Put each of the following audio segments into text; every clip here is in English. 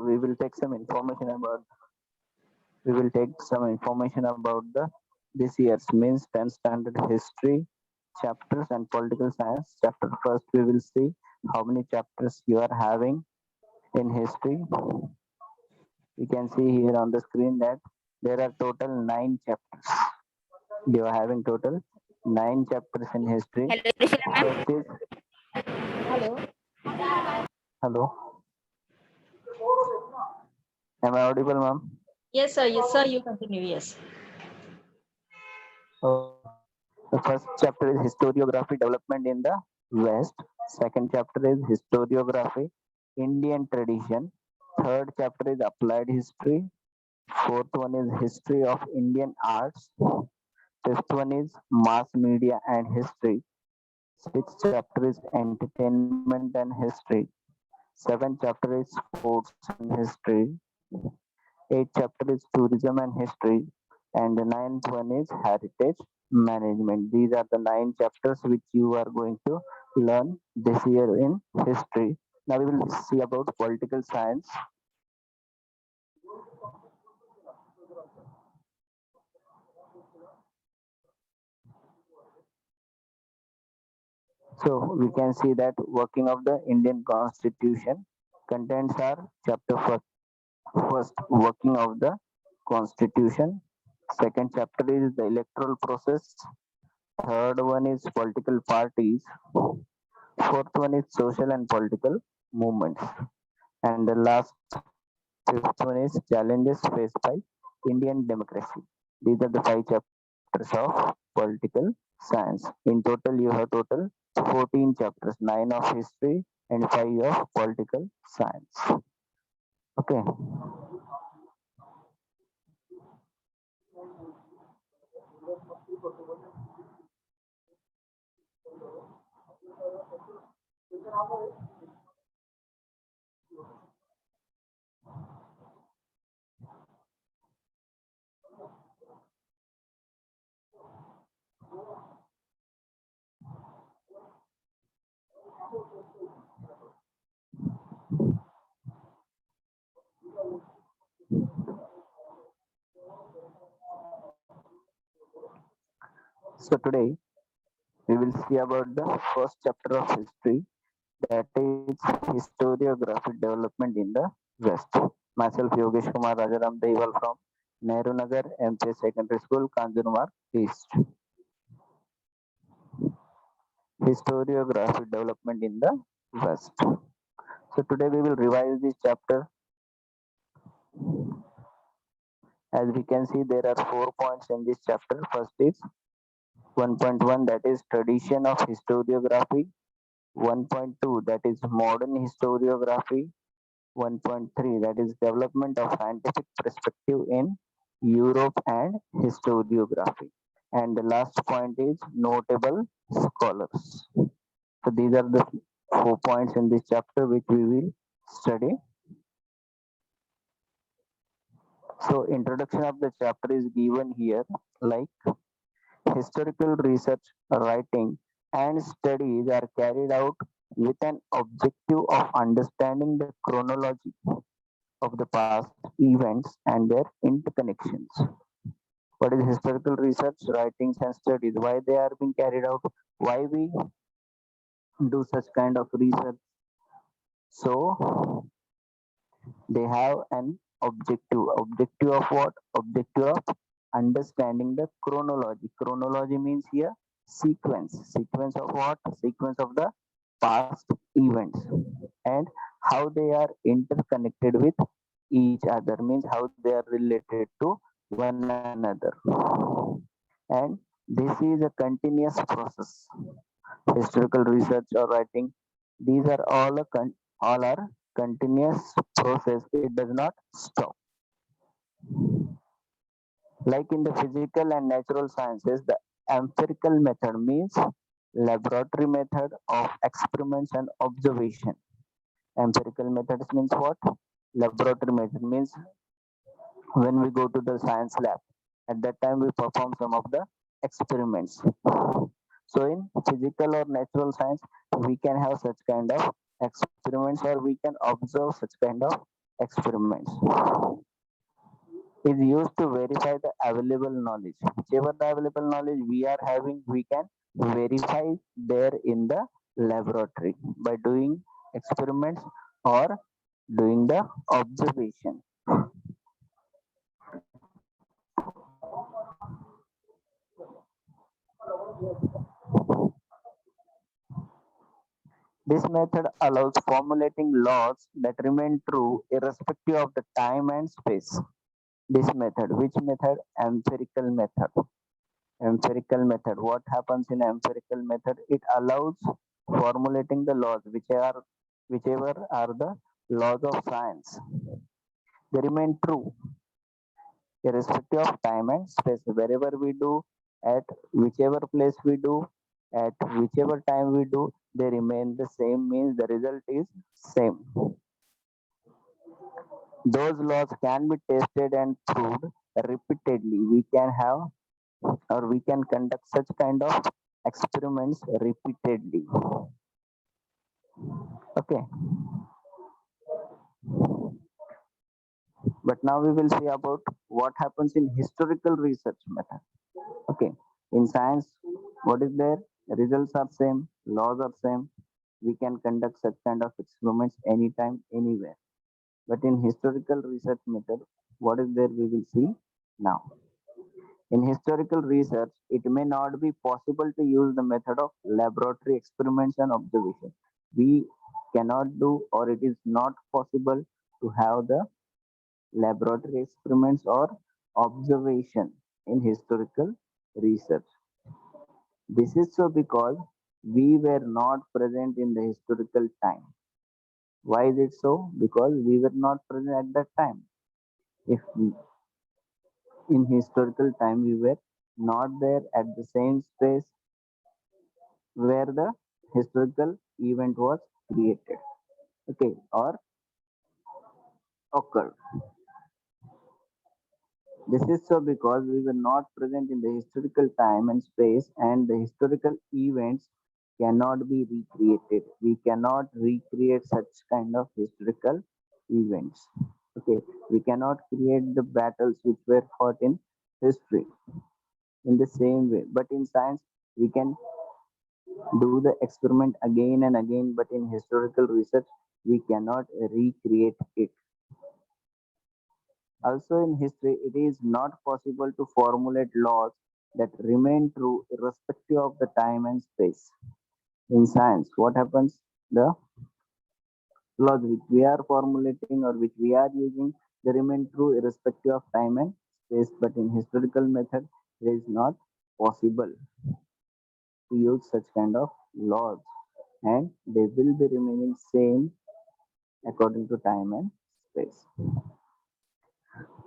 we will take some information about the this year's means 10th standard history chapters and political science chapter. First, we will see how many chapters you are having in history. You can see here on the screen that there are total 9 chapters. You are having total 9 chapters in history. Hello, Trishila ma'am. First is Hello. hello. Am I audible, ma'am? Yes, sir. Yes, sir. You continue. Yes. Oh, the first chapter is historiography development in the West. Second chapter is historiography, Indian tradition. Third chapter is applied history. Fourth one is history of Indian arts. Fifth one is mass media and history. Sixth chapter is entertainment and history. Seventh chapter is sports and history. Eighth chapter is tourism and history. And the ninth one is heritage management. These are the 9 chapters which you are going to learn this year in history. Now we will see about political science. So we can see that working of the Indian Constitution contents are chapter first working of the Constitution. Second chapter is the electoral process. Third one is political parties. Fourth one is social and political movements. And the last fifth one is challenges faced by Indian democracy. These are the 5 chapters of political science. In total, you have total 14 chapters, 9 of history and 5 of political science. Okay. So today we will see about the first chapter of history, that is historiographic development in the West. Myself Yogesh Kumar Rajaram Dehiwal from Nehru Nagar MPS Secondary School, Kanjurmarg East. Historiographic development in the West. So today we will revise this chapter. As we can see, there are 4 points in this chapter. First is 1.1, that is tradition of historiography. 1.2, that is modern historiography. 1.3, that is development of scientific perspective in Europe and historiography. And the last point is notable scholars. So these are the 4 points in this chapter which we will study. So introduction of the chapter is given here, like historical research, writing, and studies are carried out with an objective of understanding the chronology of the past events and their interconnections. What is historical research, writings, and studies? Why they are being carried out? Why we do such kind of research? So they have an objective. Objective of what? Objective of understanding the chronology. Chronology means here sequence. Sequence of what? Sequence of the past events and how they are interconnected with each other, means how they are related to one another. And this is a continuous process. Historical research or writing, these are all are continuous process. It does not stop. Like in the physical and natural sciences, the empirical method means laboratory method of experiments and observation. Empirical methods means what? Laboratory method means when we go to the science lab, at that time we perform some of the experiments. So in physical or natural science, we can have such kind of experiments or we can observe such kind of experiments is used to verify the available knowledge. Whichever the available knowledge we are having, we can verify there in the laboratory by doing experiments or doing the observation. This method allows formulating laws that remain true irrespective of the time and space. This method, which method? Empirical method. Empirical method. What happens in empirical method? It allows formulating the laws whichever are the laws of science. They remain true irrespective of time and space. Wherever we do, at whichever place we do, at whichever time we do, they remain the same, means the result is same. Those laws can be tested and proved repeatedly. We can have or we can conduct such kind of experiments repeatedly. Okay, but now we will see about what happens in historical research method. Okay, in science, what is there? Results are same, laws are same. We can conduct such kind of experiments anytime, anywhere. But in historical research method, what is there? We will see now. In historical research, it may not be possible to use the method of laboratory experiments and observation. We cannot do, or it is not possible to have the laboratory experiments or observation in historical research. This is so because we were not present in the historical time. Why is it so? Because we were not present at that time. If in historical time we were not there at the same space where the historical event was created, okay, or occurred. This is so because we were not present in the historical time and space, and the historical events cannot be recreated. We cannot recreate such kind of historical events. Okay, we cannot create the battles which were fought in history in the same way. But in science, we can do the experiment again and again, but in historical research, we cannot recreate it. Also, in history, it is not possible to formulate laws that remain true irrespective of the time and space. In science, what happens? The laws which we are formulating or which we are using, they remain true irrespective of time and space. But in historical method, it is not possible to use such kind of laws, and they will be remaining same according to time and space.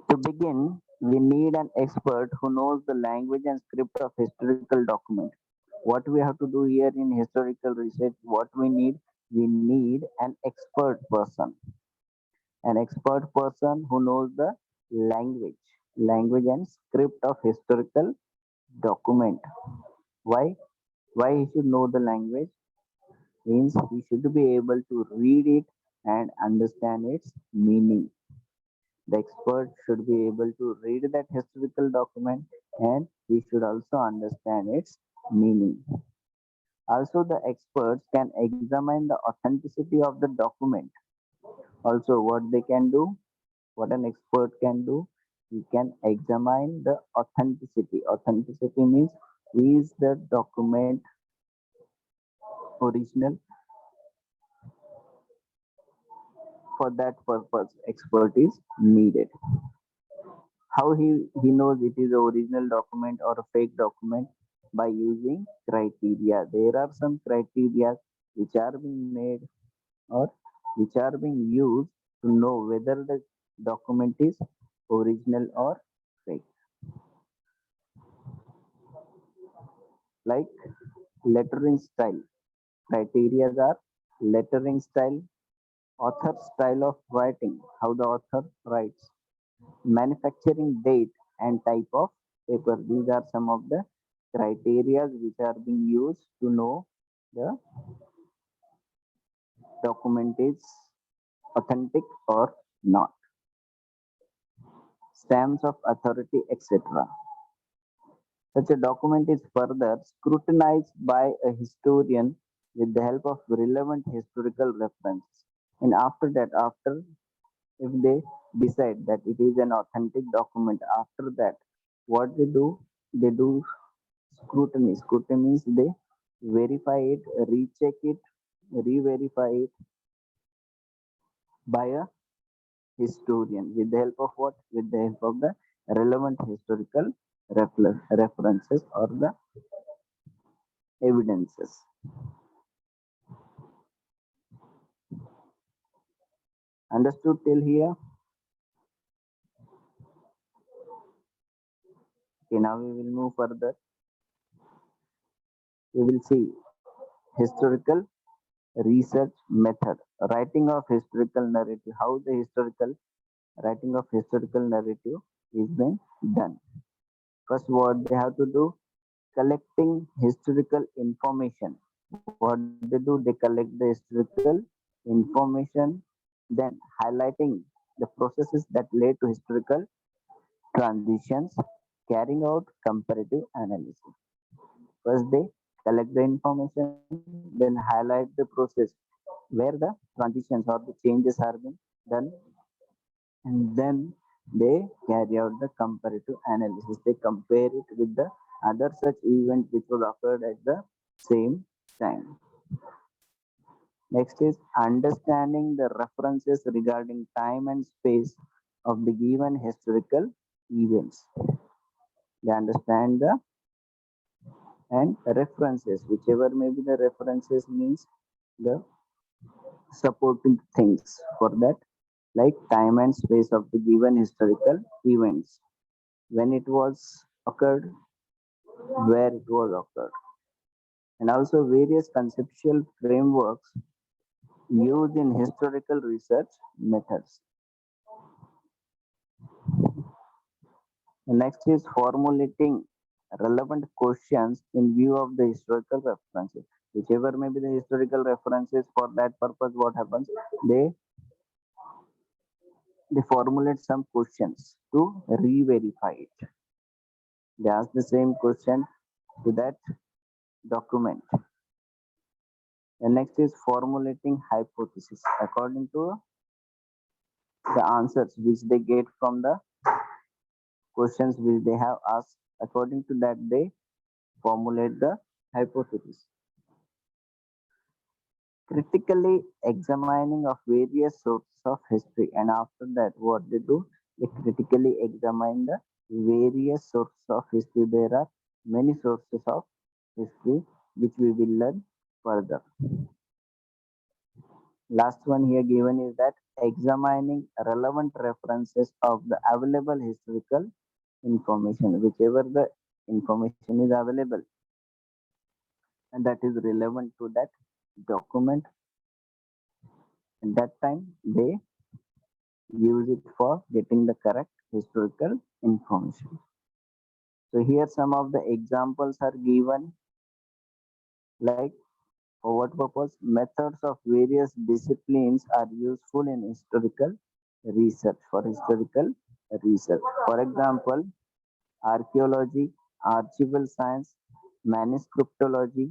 To begin, we need an expert who knows the language and script of historical document. What we have to do here in historical research, what we need an expert person. An expert person who knows the language, language and script of historical document. Why? Why he should know the language? Means he should be able to read it and understand its meaning. The expert should be able to read that historical document and he should also understand its meaning. Also, the experts can examine the authenticity of the document. Also, what they can do, what an expert can do, he can examine the authenticity. Authenticity means is the document original? For that purpose, expert is needed. How he knows it is a original document or a fake document? By using criteria. There are some criteria which are being made or which are being used to know whether the document is original or fake. Like lettering style. Criteria are lettering style, author style of writing, how the author writes, manufacturing date and type of paper. These are some of the criteria which are being used to know the document is authentic or not. Stamps of authority, etc. Such a document is further scrutinized by a historian with the help of relevant historical references. And after that, after if they decide that it is an authentic document, after that, what they do scrutiny. Scrutiny means they verify it, recheck it, re-verify it by a historian with the help of what? With the help of the relevant historical references or the evidences. Understood till here? Okay, now we will move further. We will see historical research method, writing of historical narrative, how the historical writing of historical narrative is being done. First, what they have to do, collecting historical information. What they do, they collect the historical information, then highlighting the processes that led to historical transitions, carrying out comparative analysis. First, they collect the information, then highlight the process where the transitions or the changes are being done, and then they carry out the comparative analysis. They compare it with the other such event which was occurred at the same time. Next is understanding the references regarding time and space of the given historical events. They understand the and references, whichever may be the references means the supporting things for that, like time and space of the given historical events, when it was occurred, where it was occurred, and also various conceptual frameworks used in historical research methods. The next is formulating relevant questions in view of the historical references. Whichever may be the historical references, for that purpose, what happens? They formulate some questions to re-verify it. They ask the same question to that document. The next is formulating hypothesis according to the answers which they get from the questions which they have asked. According to that, they formulate the hypothesis. Critically examining of various sources of history, and after that, what they do, they critically examine the various sources of history. There are many sources of history which we will learn further. Last one here given is that examining relevant references of the available historical information, whichever the information is available and that is relevant to that document. At that time, they use it for getting the correct historical information. So here some of the examples are given, like for what purpose? Methods of various disciplines are useful in historical research, for historical research. For example, archaeology, archival science, manuscriptology,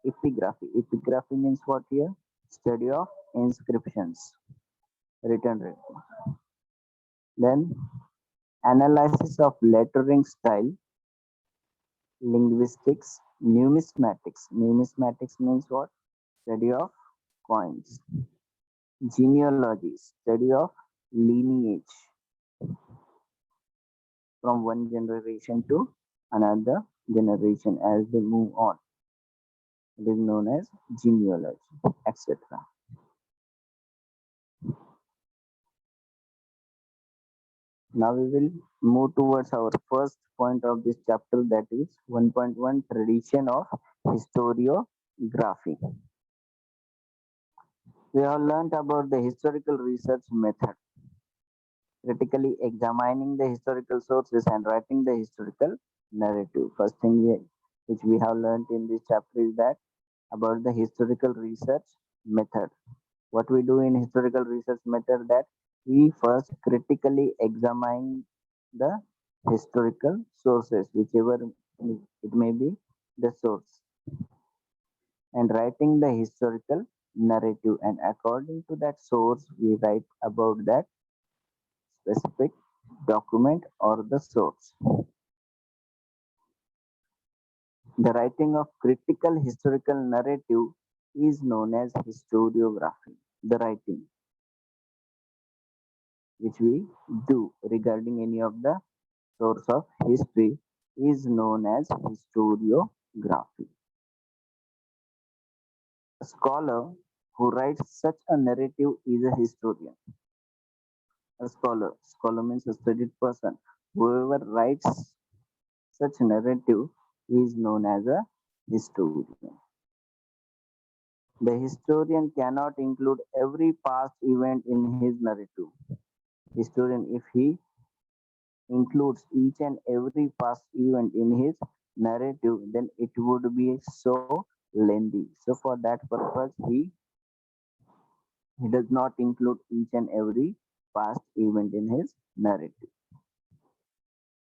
epigraphy. Epigraphy means what here? Study of inscriptions, written records. Then analysis of lettering style, linguistics, numismatics. Numismatics means what? Study of coins. Genealogy, study of lineage from one generation to another generation as they move on. It is known as genealogy, etc. Now we will move towards our first point of this chapter, that is 1.1, tradition of historiography. We have learned about the historical research method, critically examining the historical sources and writing the historical narrative. First thing which we have learned in this chapter is that about the historical research method. What we do in historical research method, that we first critically examine the historical sources, whichever it may be the source, and writing the historical narrative. And according to that source, we write about that specific document or the source. The writing of critical historical narrative is known as historiography. The writing which we do regarding any of the source of history is known as historiography. A scholar who writes such a narrative is a historian. A scholar means a studied person. Whoever writes such narrative is known as a historian. The historian cannot include every past event in his narrative. Historian, if he includes each and every past event in his narrative, then it would be so lengthy. So for that purpose, he does not include each and every past event in his narrative.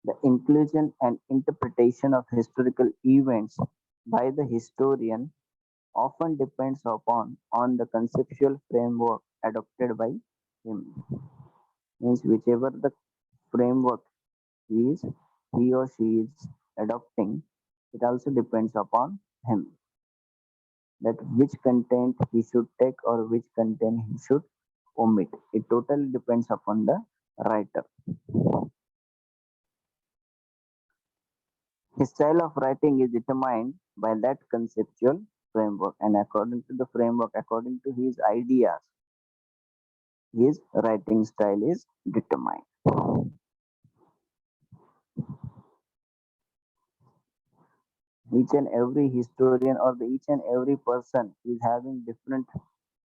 The inclusion and interpretation of historical events by the historian often depends upon on the conceptual framework adopted by him. Means whichever the framework is he or she is adopting, it also depends upon him that which content he should take or which content he should omit. It totally depends upon the writer. His style of writing is determined by that conceptual framework, and according to the framework, according to his ideas, his writing style is determined. Each and every historian or each and every person is having different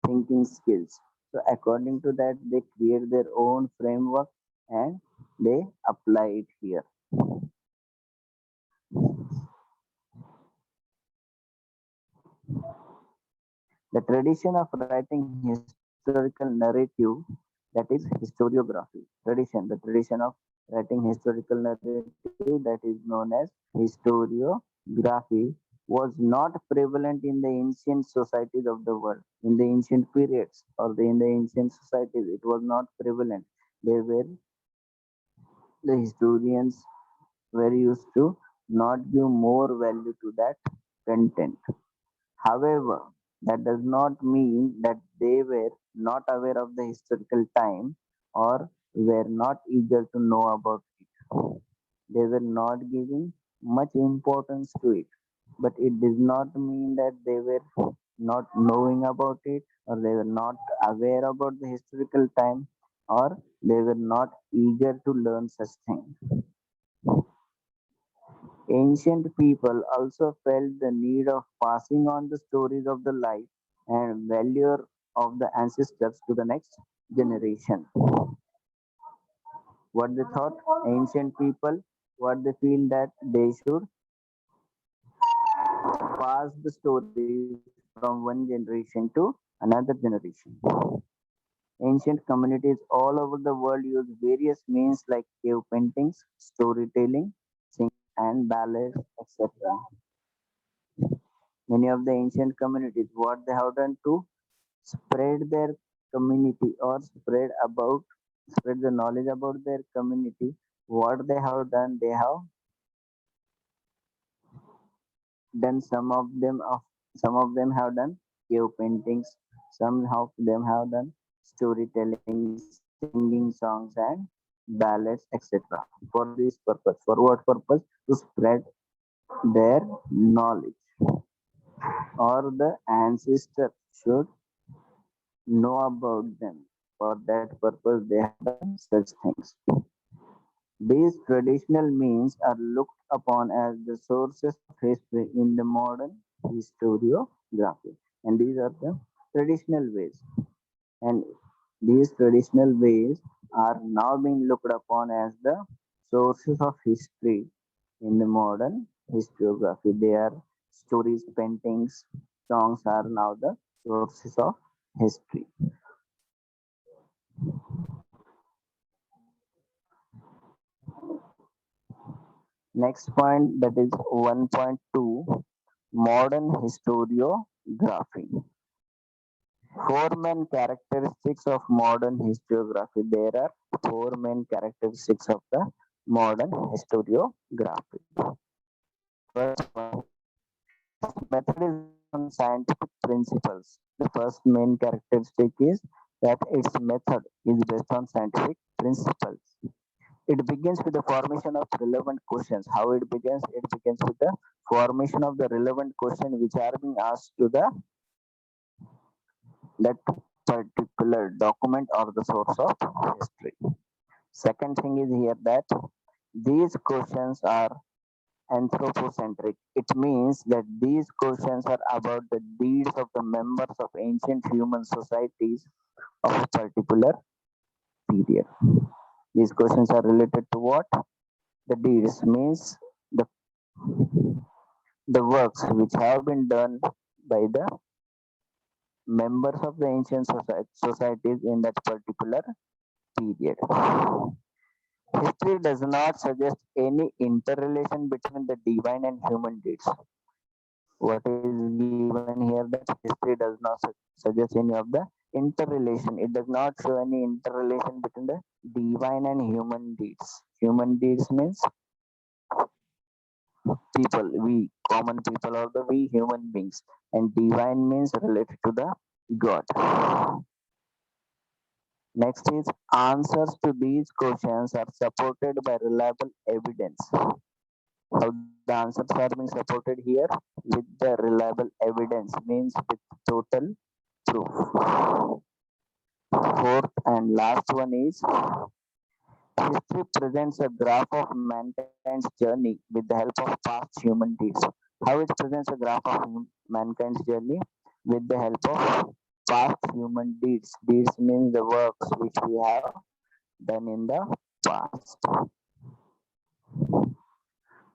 thinking skills. So according to that, they create their own framework and they apply it here. The tradition of writing historical narrative, that is historiography. The tradition of writing historical narrative, that is known as historiography, was not prevalent in the ancient societies of the world. In the ancient periods or in the ancient societies, it was not prevalent. They were the historians were used to not give more value to that content. However, that does not mean that they were not aware of the historical time or were not eager to know about it. They were not giving much importance to it. But it does not mean that they were not knowing about it or they were not aware about the historical time or they were not eager to learn such things. Ancient people also felt the need of passing on the stories of the life and value of the ancestors to the next generation. What they thought, ancient people, what they feel that they should pass the stories from one generation to another generation. Ancient communities all over the world use various means like cave paintings, storytelling, singing, and ballads, etc. Many of the ancient communities, what they have done to spread their community or spread the knowledge about their community, what they have done, they have done some of them have done cave paintings, some of them have done storytelling, singing songs and ballads, etc. For this purpose, for what purpose? To spread their knowledge or the ancestors should know about them. For that purpose, they have done such things. These traditional means are looked upon as the sources of history in the modern historiography. And these are the traditional ways. And these traditional ways are now being looked upon as the sources of history in the modern historiography. Their stories, paintings, songs are now the sources of history. Next point, that is 1.2, modern historiography. Four main characteristics of modern historiography. There are four main characteristics of the modern historiography. First one, its method is based on scientific principles. The first main characteristic is that its method is based on scientific principles. It begins with the formation of relevant questions. How it begins? It begins with the formation of the relevant question which are being asked to the that particular document or the source of history. Second thing is here that these questions are anthropocentric. It means that these questions are about the deeds of the members of ancient human societies of a particular period. These questions are related to what? The deeds means the the works which have been done by the members of the ancient societies in that particular period. History does not suggest any interrelation between the divine and human deeds. What is given here that history does not suggest any of the interrelation. It does not show any interrelation between the divine and human deeds. Human deeds means people, we common people or the we human beings, and divine means related to the God. Next is answers to these questions are supported by reliable evidence. How the answers are being supported here? With the reliable evidence means with total proof. Fourth and last one is history presents a graph of mankind's journey with the help of past human deeds. How it presents a graph of mankind's journey? With the help of past human deeds. Deeds means the works which we have done in the past.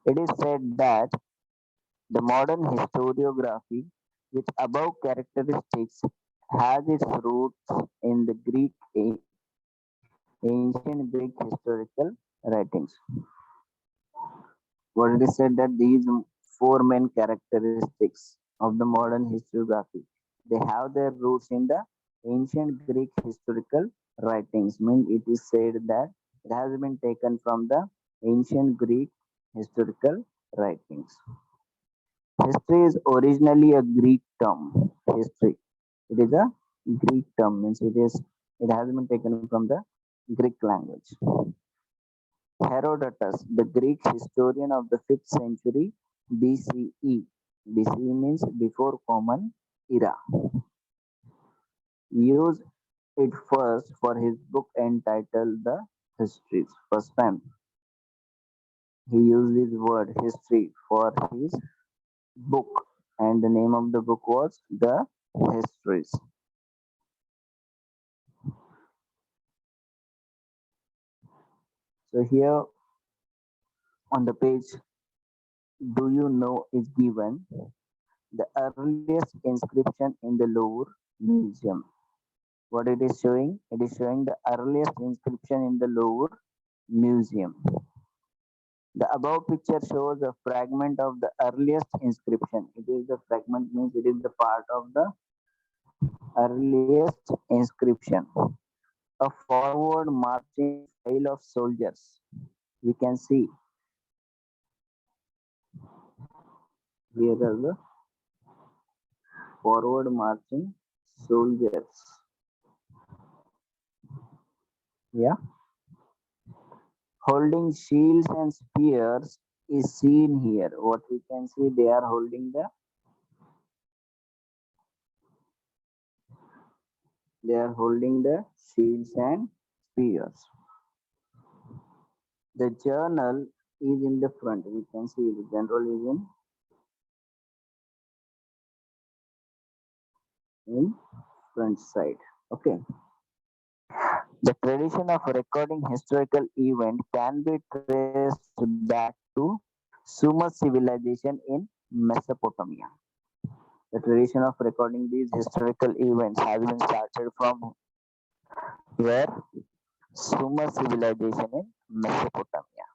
It is said that the modern historiography with above characteristics has its roots in the ancient Greek historical writings. What it is said that these four main characteristics of the modern historiography, they have their roots in the ancient Greek historical writings. Means it is said that it has been taken from the ancient Greek historical writings. History is originally a Greek term. History. It is a Greek term, means it has been taken from the Greek language. Herodotus, the Greek historian of the 5th century BCE. BCE means before Common Era. Used it first for his book entitled The Histories. First time he used this word history for his book, and the name of the book was The Histories. So here on the page, do you know is given the earliest inscription in the Louvre Museum. What it is showing? It is showing the earliest inscription in the Louvre Museum. The above picture shows a fragment of the earliest inscription. It is the fragment means it is the part of the earliest inscription. A forward marching file of soldiers. We can see here are the forward marching soldiers. Yeah. Holding shields and spears is seen here. What we can see, they are holding the shields and spears. The journal is in the front. We can see the general is in front side. Okay. The tradition of recording historical event can be traced back to Sumer civilization in Mesopotamia. The tradition of recording these historical events has been started from where? Sumer civilization in Mesopotamia.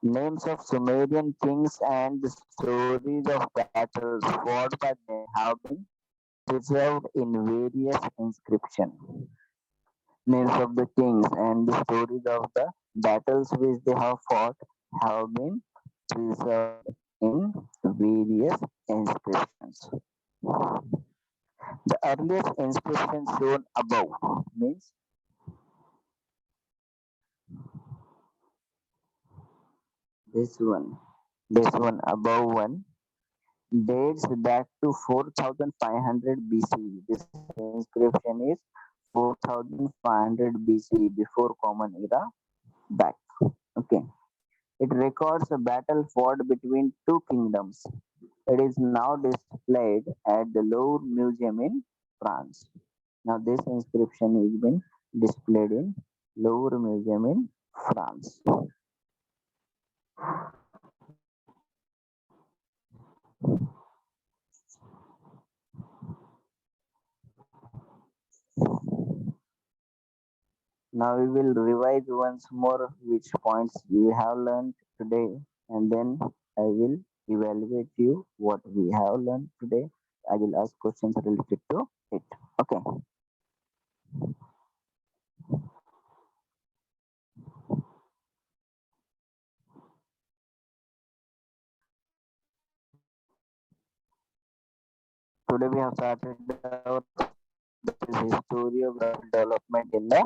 Names of Sumerian kings and the stories of battles fought by them have been preserved in various inscriptions. Names of the kings and the stories of the battles which they have fought have been preserved in various inscriptions. The earliest inscription shown above means this one, this one above one dates back to 4500 BC. This inscription is 4500 BC before Common Era back. Okay. It records a battle fought between two kingdoms. It is now displayed at the Louvre Museum in France. Now this inscription is been displayed in Louvre Museum in France. Now we will revise once more which points you have learned today, and then I will evaluate you what we have learned today. I will ask questions related to it. Okay. Today we have started our that is historiography development in the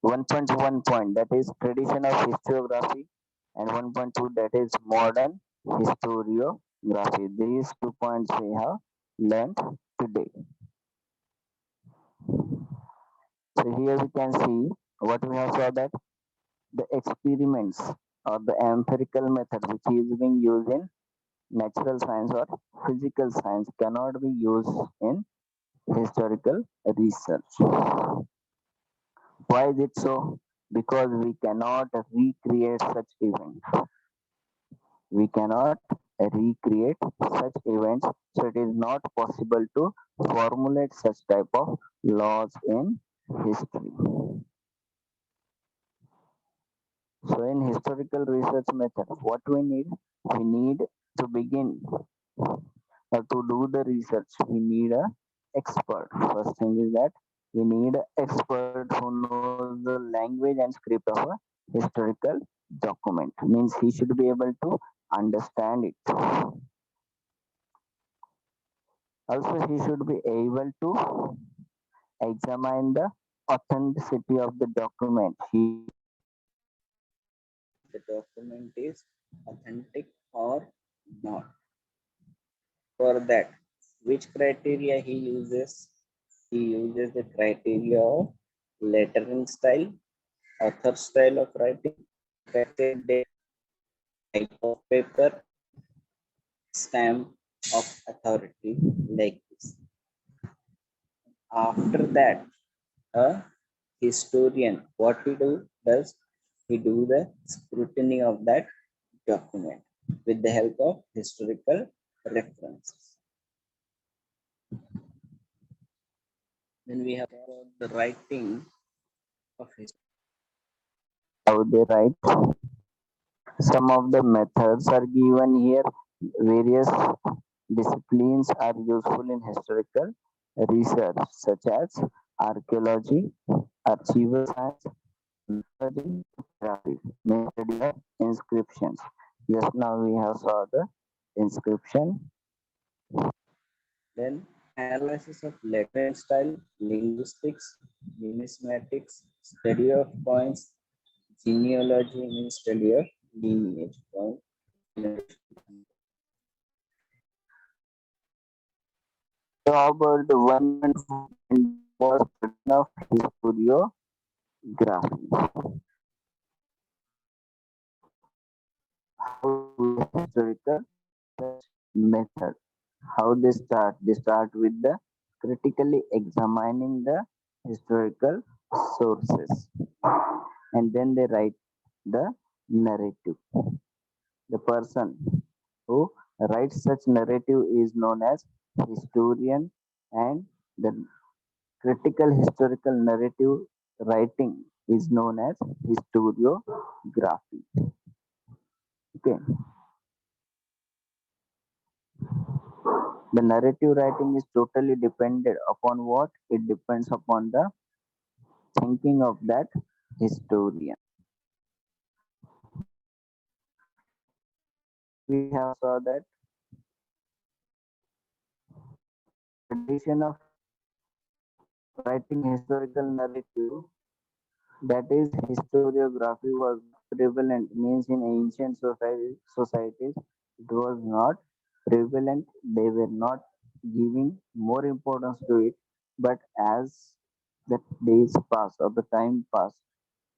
1.1 point that is tradition of historiography and 1.2 that is modern historiography. These 2 points we have learned today. So here we can see what we have saw that the experiments or the empirical method which is being used in natural science or physical science cannot be used in historical research. Why is it so? Because we cannot recreate such events. We cannot recreate such events, so it is not possible to formulate such type of laws in history. So in historical research method, what we need to begin or to do the research, we need a expert. First thing is that we need an expert who knows the language and script of a historical document. Means he should be able to understand it. Also, he should be able to examine the authenticity of the document. He the document is authentic or not. For that, which criteria he uses? He uses the criteria of lettering style, author style of writing, effective date, type of paper, stamp of authority, like this. After that, a historian, what he does, he do the scrutiny of that document with the help of historical references. Then we have the writing of history. How they write. Some of the methods are given here. Various disciplines are useful in historical research, such as archaeology, archival science, mythology, graphic, study of inscriptions. Just now we have saw the inscription. Then analysis of lettering style, linguistics, numismatics, study of coins, genealogy means study of lineage point. About the 1.4 was production of historiography. How historical method. How they start? They start with the critically examining the historical sources and then they write the narrative. The person who writes such narrative is known as historian, and the critical historical narrative writing is known as historiography. Okay. The narrative writing is totally dependent upon what? It depends upon the thinking of that historian. We have saw that tradition of writing historical narrative, that is historiography, was prevalent, means in ancient societies it was not prevalent. They were not giving more importance to it, but as the days passed or the time passed,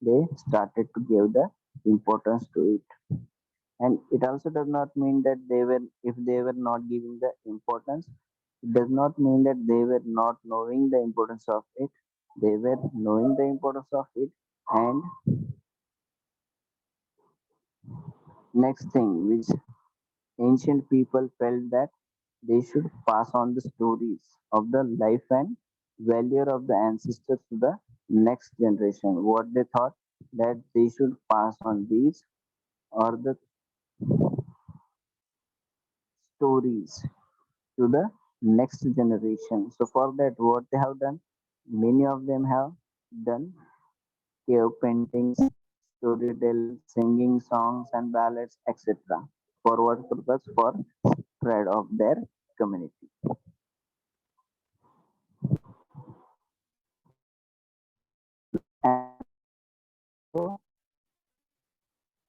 they started to give the importance to it. And it also does not mean that they were, if they were not giving the importance, it does not mean that they were not knowing the importance of it. They were knowing the importance of it. And next thing, which ancient people felt that they should pass on the stories of the life and value of the ancestors to the next generation. What they thought, that they should pass on these or the stories to the next generation. So for that, what they have done, many of them have done cave paintings, storytelling, singing songs and ballads, etc. For what purpose? For spread of their community. And also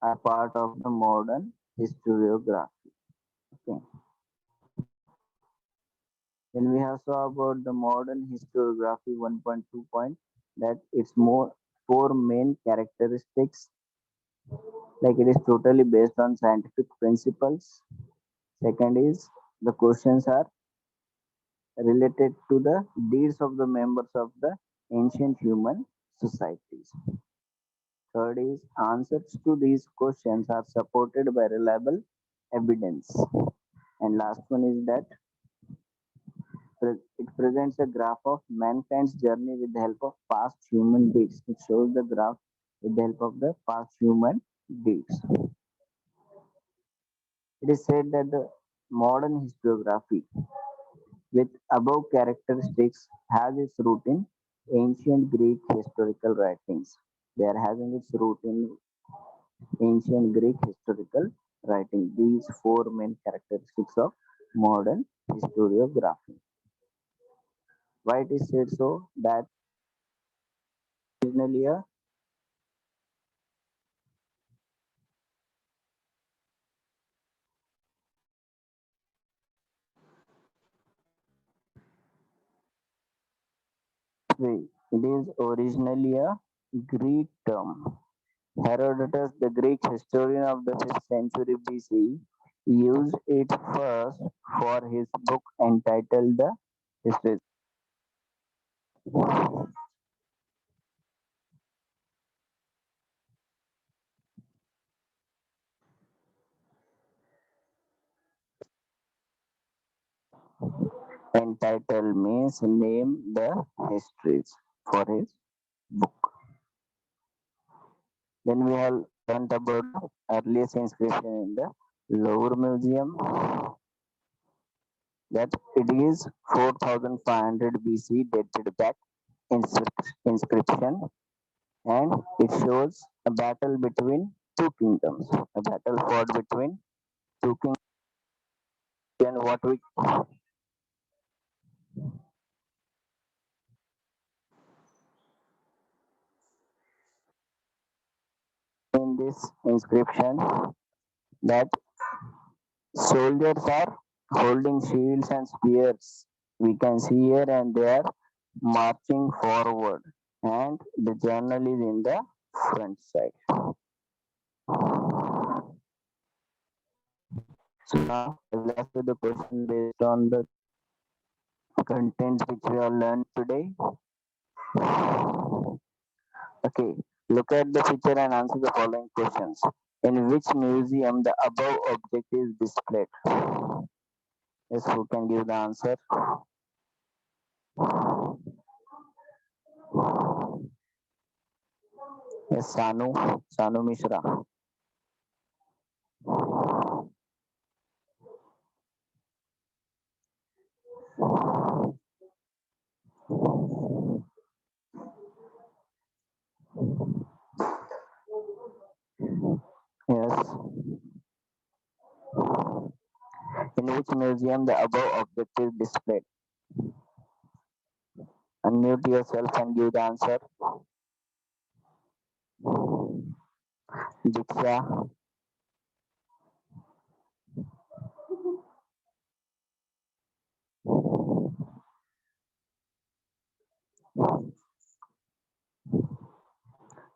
are part of the modern historiography. Okay. Then we have saw about the modern historiography 1.2 point, that it's more four main characteristics, like it is totally based on scientific principles. Second is the questions are related to the deeds of the members of the ancient human societies. Third is answers to these questions are supported by reliable evidence. And last one is that it presents a graph of mankind's journey with the help of past human deeds. It shows the graph with the help of the past human deeds. It is said that the modern historiography with above characteristics has its root in ancient Greek historical writings. They are having its root in ancient Greek historical writing. These four main characteristics of modern historiography. Why it is said so? That originally a way. It is originally a Greek term. Herodotus, the Greek historian of the 5th century BC, used it first for his book entitled The History. Entitled means name the histories for his book. Then we have learned about the earliest inscription in the Louvre Museum, that it is 4500 BC dated back inscription, and it shows a battle between two kingdoms, a battle fought between two kingdoms. And what we in this inscription, that soldiers are holding shields and spears. We can see here, and they are marching forward, and the journal is in the front side. So now I will ask you the question based on the contents which we have learned today. Okay, look at the picture and answer the following questions. In which museum the above object is displayed? Yes, who can give the answer? Yes, Sanu Mishra. Yes. In which museum the above object is displayed? Unmute yourself and give the answer. Diksha.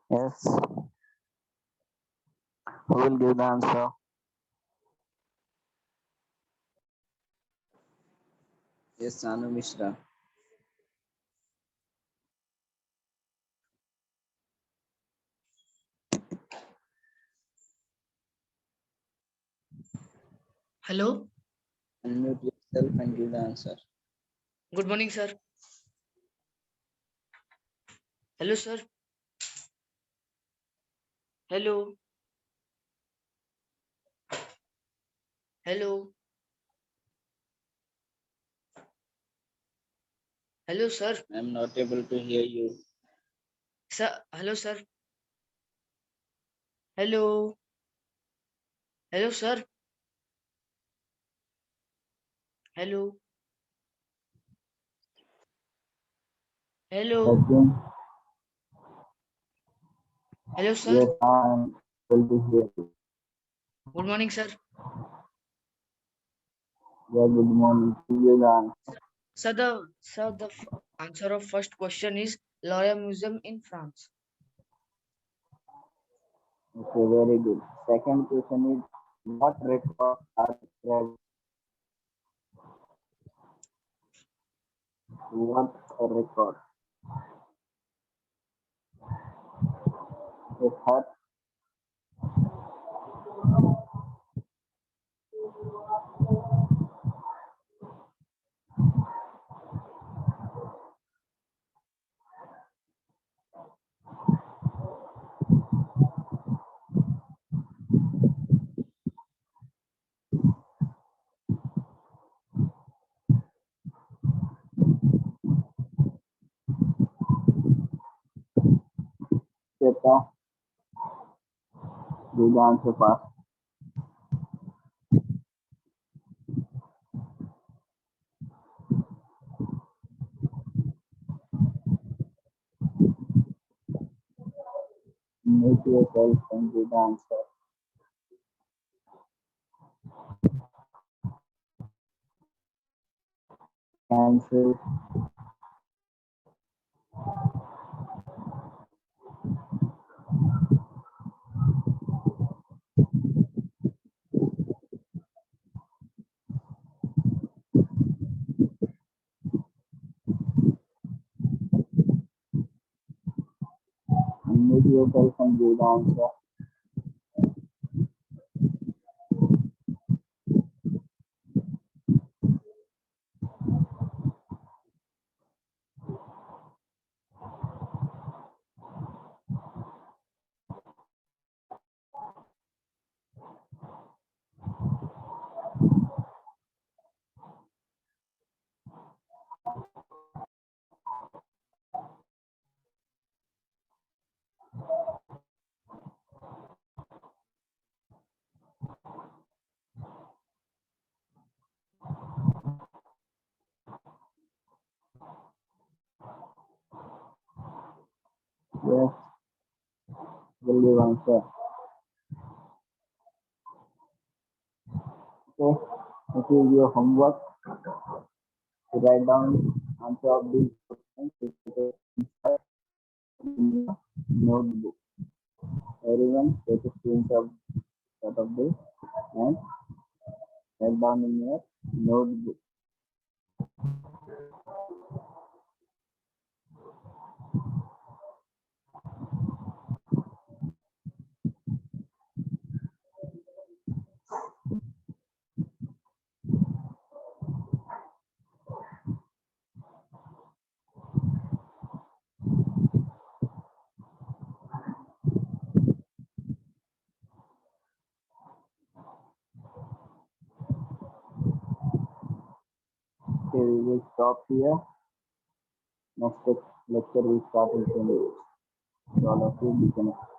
Yes. Who will give the answer? Yes, Sanu Mishra. Hello. Unmute yourself and give the answer. Good morning, sir. Hello, sir. Hello. Hello. Hello, sir. I am not able to hear you. Sir. Hello, sir. Hello. Hello, sir. Hello. Hello. Again. Hello, sir. Yes, I am able to hear you. Good morning, sir. Yeah, good morning. Give the answer. Sir, the answer of first question is Louvre Museum in France. Okay, very good. Second question is what records are described? What a record? A hut. Cheta. Give the answer fast. Make yourself and give the answer. Answer. Unmute yourself and give the answer. Yes, will give answer. Okay, this is your homework. To write down answer of these questions in your notebook. Everyone take a screenshot of this and write down in your notebook. stop here. Next lecture we start in 20 minutes. So all of you be connected.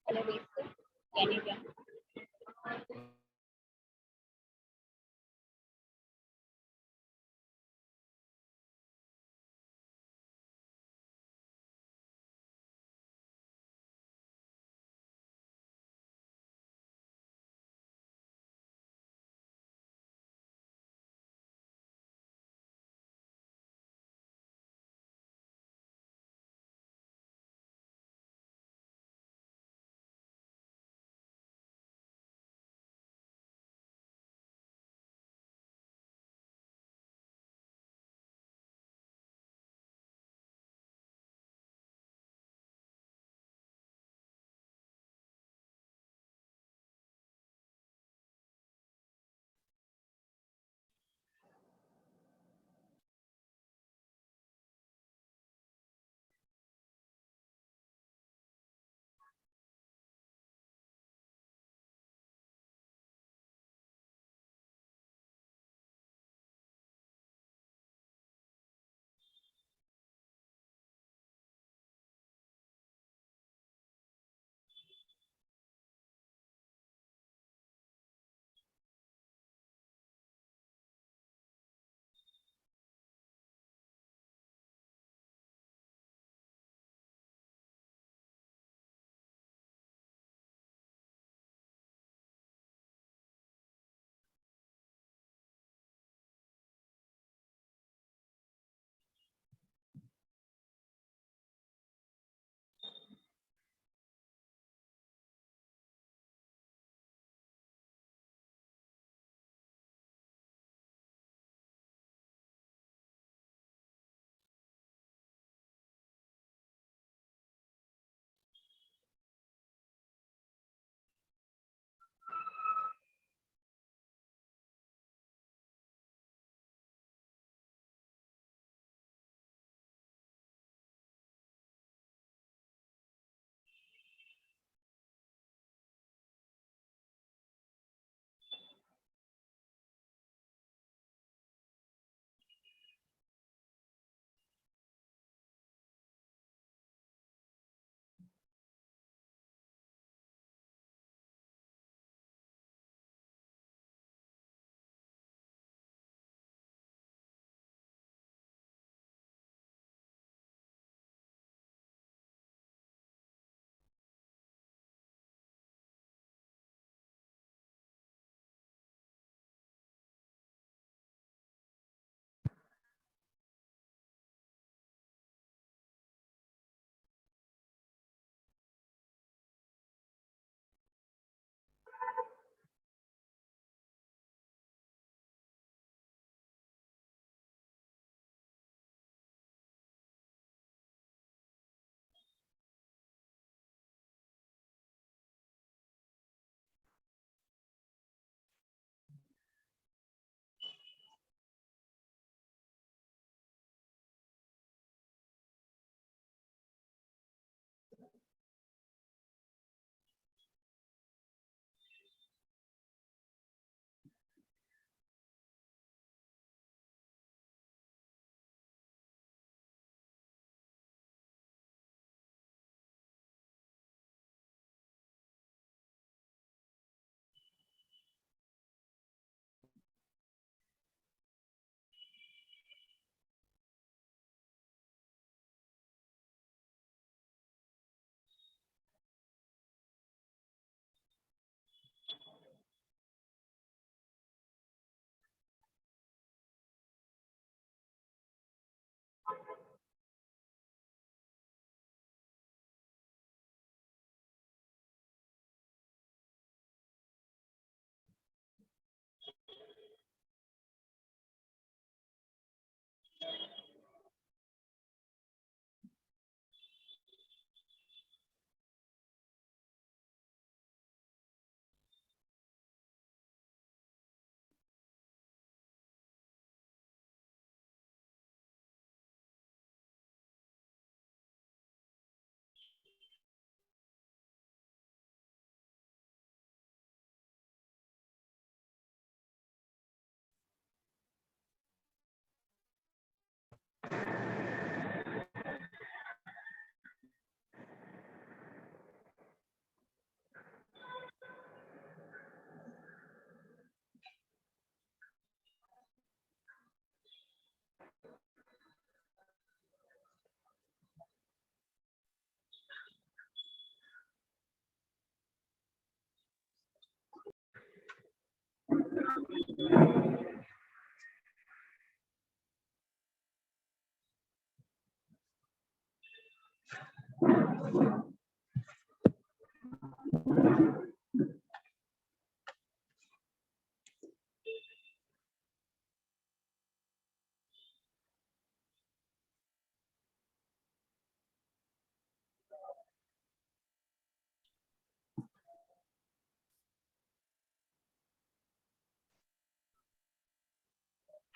Hello, Lisa. Can you hear?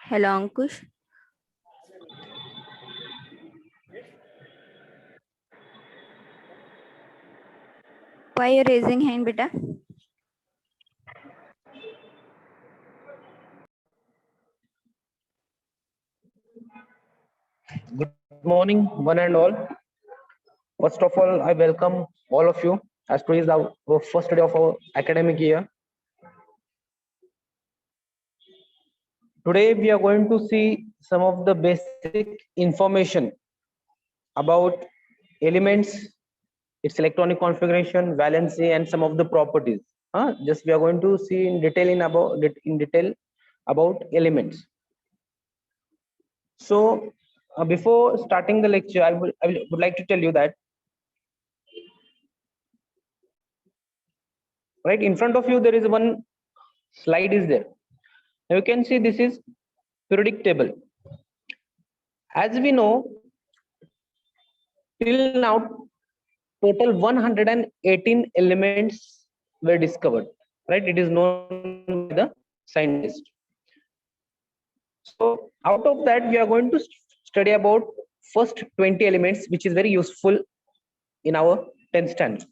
Hello, Ankush. Why are you raising hand, beta? Good morning, one and all. First of all, I welcome all of you as today is our first day of our academic year. Today, we are going to see some of the basic information about elements, its electronic configuration, valency, and some of the properties. Just we are going to see in detail about elements. So, before starting the lecture, I would like to tell you that right in front of you there is one slide is there. Now you can see this is periodic table. As we know, till now total 118 elements were discovered, right? It is known by the scientist. So out of that we are going to study about first 20 elements, which is very useful in our 10th standard.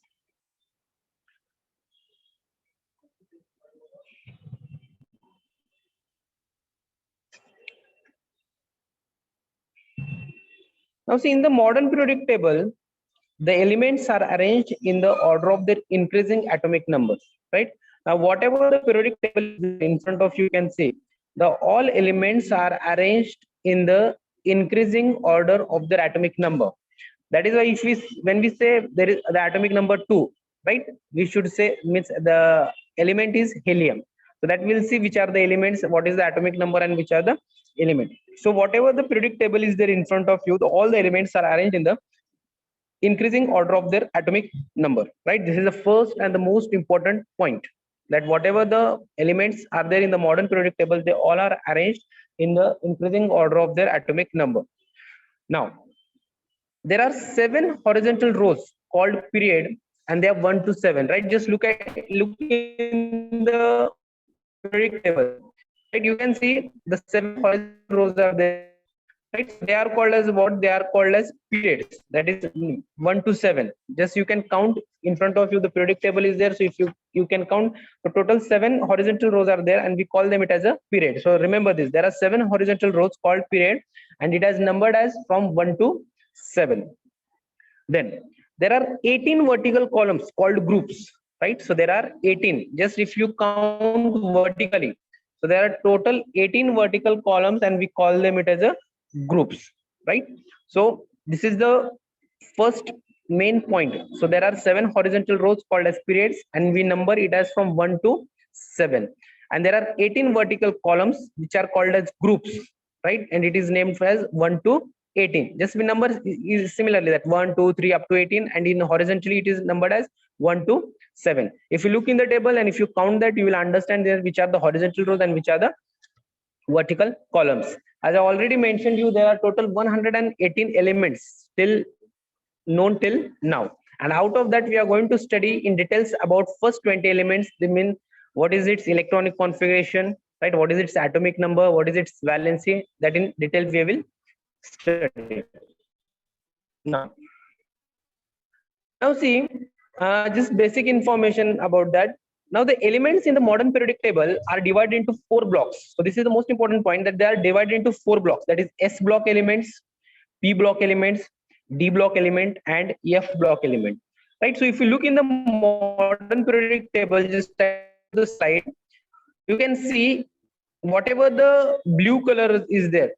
Now see, in the modern periodic table, the elements are arranged in the order of their increasing atomic numbers, right? Now whatever the periodic table is in front of you can see, the all elements are arranged in the increasing order of their atomic number. That is why if we, when we say there is the atomic number 2, right, we should say means the element is helium. So that we'll see which are the elements, what is the atomic number and which are the element. So whatever the periodic table is there in front of you, all the elements are arranged in the increasing order of their atomic number, right? This is the first and the most important point, that whatever the elements are there in the modern periodic table, they all are arranged in the increasing order of their atomic number. Now there are 7 horizontal rows called period, and they are 1 to 7, right? Just look in the periodic table, right? You can see the 7 horizontal rows are there, right? They are called as what? They are called as periods. That is 1 to 7. Just you can count in front of you, the periodic table is there. So if you can count the total 7 horizontal rows are there, and we call them it as a period. So remember this, there are 7 horizontal rows called period, and it has numbered as from 1 to 7. Then there are 18 vertical columns called groups, right? So there are 18. Just if you count vertically, so there are total 18 vertical columns, and we call them it as a groups, right? So this is the first main point. So there are 7 horizontal rows called as periods, and we number it as from 1 to 7. And there are 18 vertical columns which are called as groups, right? And it is named as 1 to 18. Just we number is similarly that 1 2 3 up to 18, and in horizontally it is numbered as 1 to 7. If you look in the table and if you count that, you will understand there which are the horizontal rows and which are the vertical columns. As I already mentioned you, there are total 118 elements still known till now, and out of that we are going to study in details about first 20 elements. They mean what is its electronic configuration, right? What is its atomic number, what is its valency, that in detail we will study. Now see, just basic information about that. Now the elements in the modern periodic table are divided into 4 blocks. So this is the most important point, that they are divided into 4 blocks, that is S block elements, P block elements, D block element, and F block element, right? So if you look in the modern periodic table, just the slide, you can see whatever the blue color is there,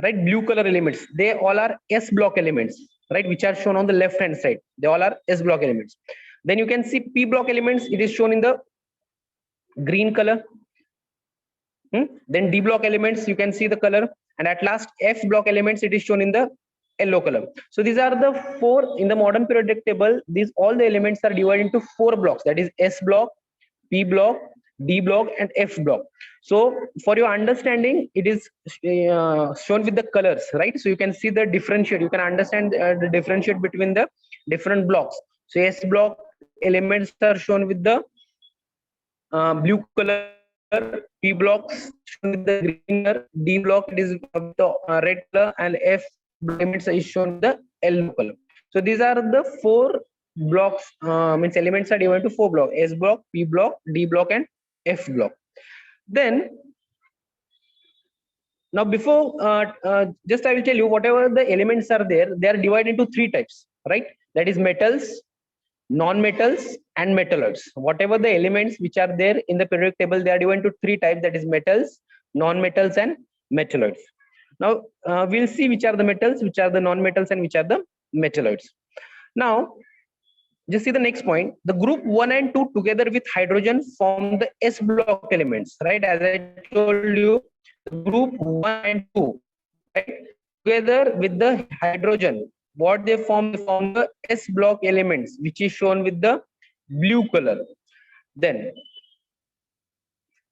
right? Blue color elements, they all are S block elements, right? Which are shown on the left hand side. They all are S block elements. Then you can see P block elements, it is shown in the green color. Then D block elements, you can see the color, and at last F block elements, it is shown in the yellow color. So these are the 4 in the modern periodic table. These all the elements are divided into 4 blocks, that is S block, P block, D block, and F block. So for your understanding, it is shown with the colors, right? So you can see the differentiate, you can understand the differentiate between the different blocks. So S block elements are shown with the blue color, color, P block shown with the green color, D block it is of the red color, and F elements is shown with the yellow color. So these are the four blocks, means elements are divided into four blocks: S block, P block, D block, and F block. Then now before just I will tell you whatever the elements are there, they are divided into three types, right? That is metals, non-metals, and metalloids. Whatever the elements which are there in the periodic table, they are divided into three types, that is metals, non-metals, and metalloids. Now we'll see which are the metals, which are the non-metals, and which are the metalloids. Now just see the next point. The group 1 and 2 together with hydrogen form the S block elements, right? As I told you, the group 1 and 2, right, together with the hydrogen, what they form the S block elements, which is shown with the blue color. Then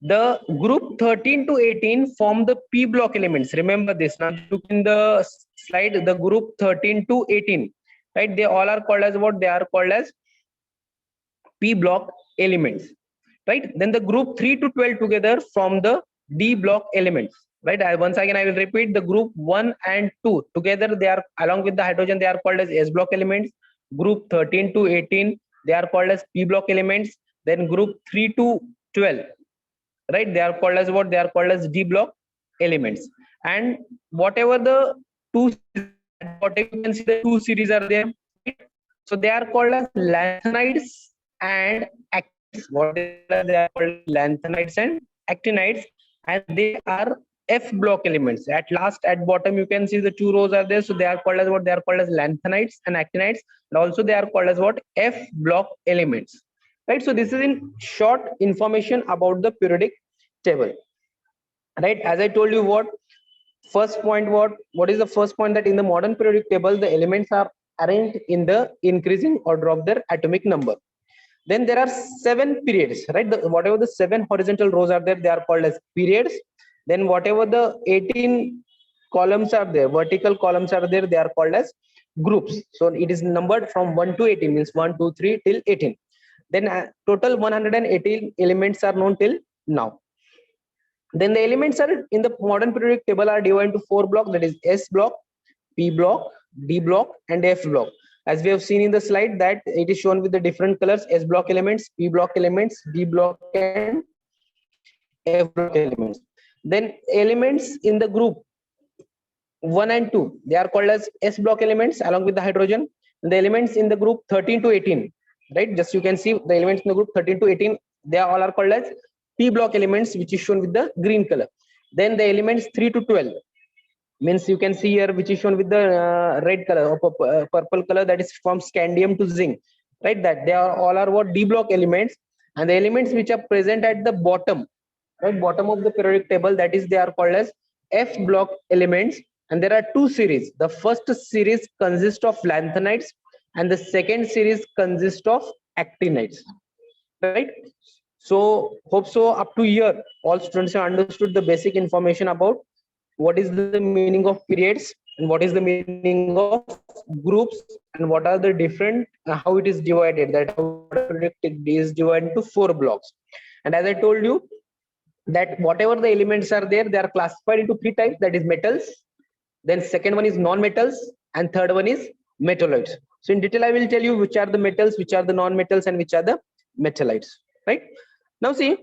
the group 13 to 18 form the P block elements. Remember this. Now look in the slide, the group 13 to 18, right? They all are called as what? They are called as P block elements, right? Then the group 3 to 12 together form the D block elements, right? Once again I will repeat, the group 1 and 2 together, they are along with the hydrogen, they are called as S block elements. Group 13 to 18, they are called as P block elements. Then group 3 to 12, right, they are called as what? They are called as D block elements. And whatever the two, whatever you can see, the two series are there, right? So they are called as lanthanides and actinides. What they are called lanthanides and actinides, and they are F block elements. At last, at bottom, you can see the two rows are there. So they are called as what? They are called as lanthanides and actinides, and also they are called as what? F block elements, right? So this is in short information about the periodic table, right? As I told you, what first point, what is the first point? That in the modern periodic table, the elements are arranged in the increasing order of their atomic number. Then there are 7 periods, right? Whatever the 7 horizontal rows are there, they are called as periods. Then whatever the 18 columns are there, vertical columns are there, they are called as groups. So it is numbered from 1 to 18, means 1, 2, 3 till 18. Then total 118 elements are known till now. Then the elements are in the modern periodic table are divided into 4 blocks, that is S block, P block, D block, and F block. As we have seen in the slide, that it is shown with the different colors: S block elements, P block elements, D block, and F block elements. Then elements in the group 1 and 2, they are called as S block elements along with the hydrogen. And the elements in the group 13 to 18, right? Just you can see the elements in the group 13 to 18, they all are called as P block elements, which is shown with the green color. Then the elements 3 to 12, means you can see here, which is shown with the red color or purple color, that is from scandium to zinc, right? That they are all are what? D block elements. And the elements which are present at the bottom, right, bottom of the periodic table, that is they are called as F block elements. And there are 2 series. The first series consists of lanthanides, and the second series consists of actinides, right? So hope so up to here all students have understood the basic information about what is the meaning of periods and what is the meaning of groups and what are the different how it is divided, that how periodic is divided into 4 blocks. And as I told you, that whatever the elements are there, they are classified into 3 types, that is metals, then second one is non-metals, and third one is metalloids. So in detail I will tell you which are the metals, which are the non-metals, and which are the metalloids, right? Now see,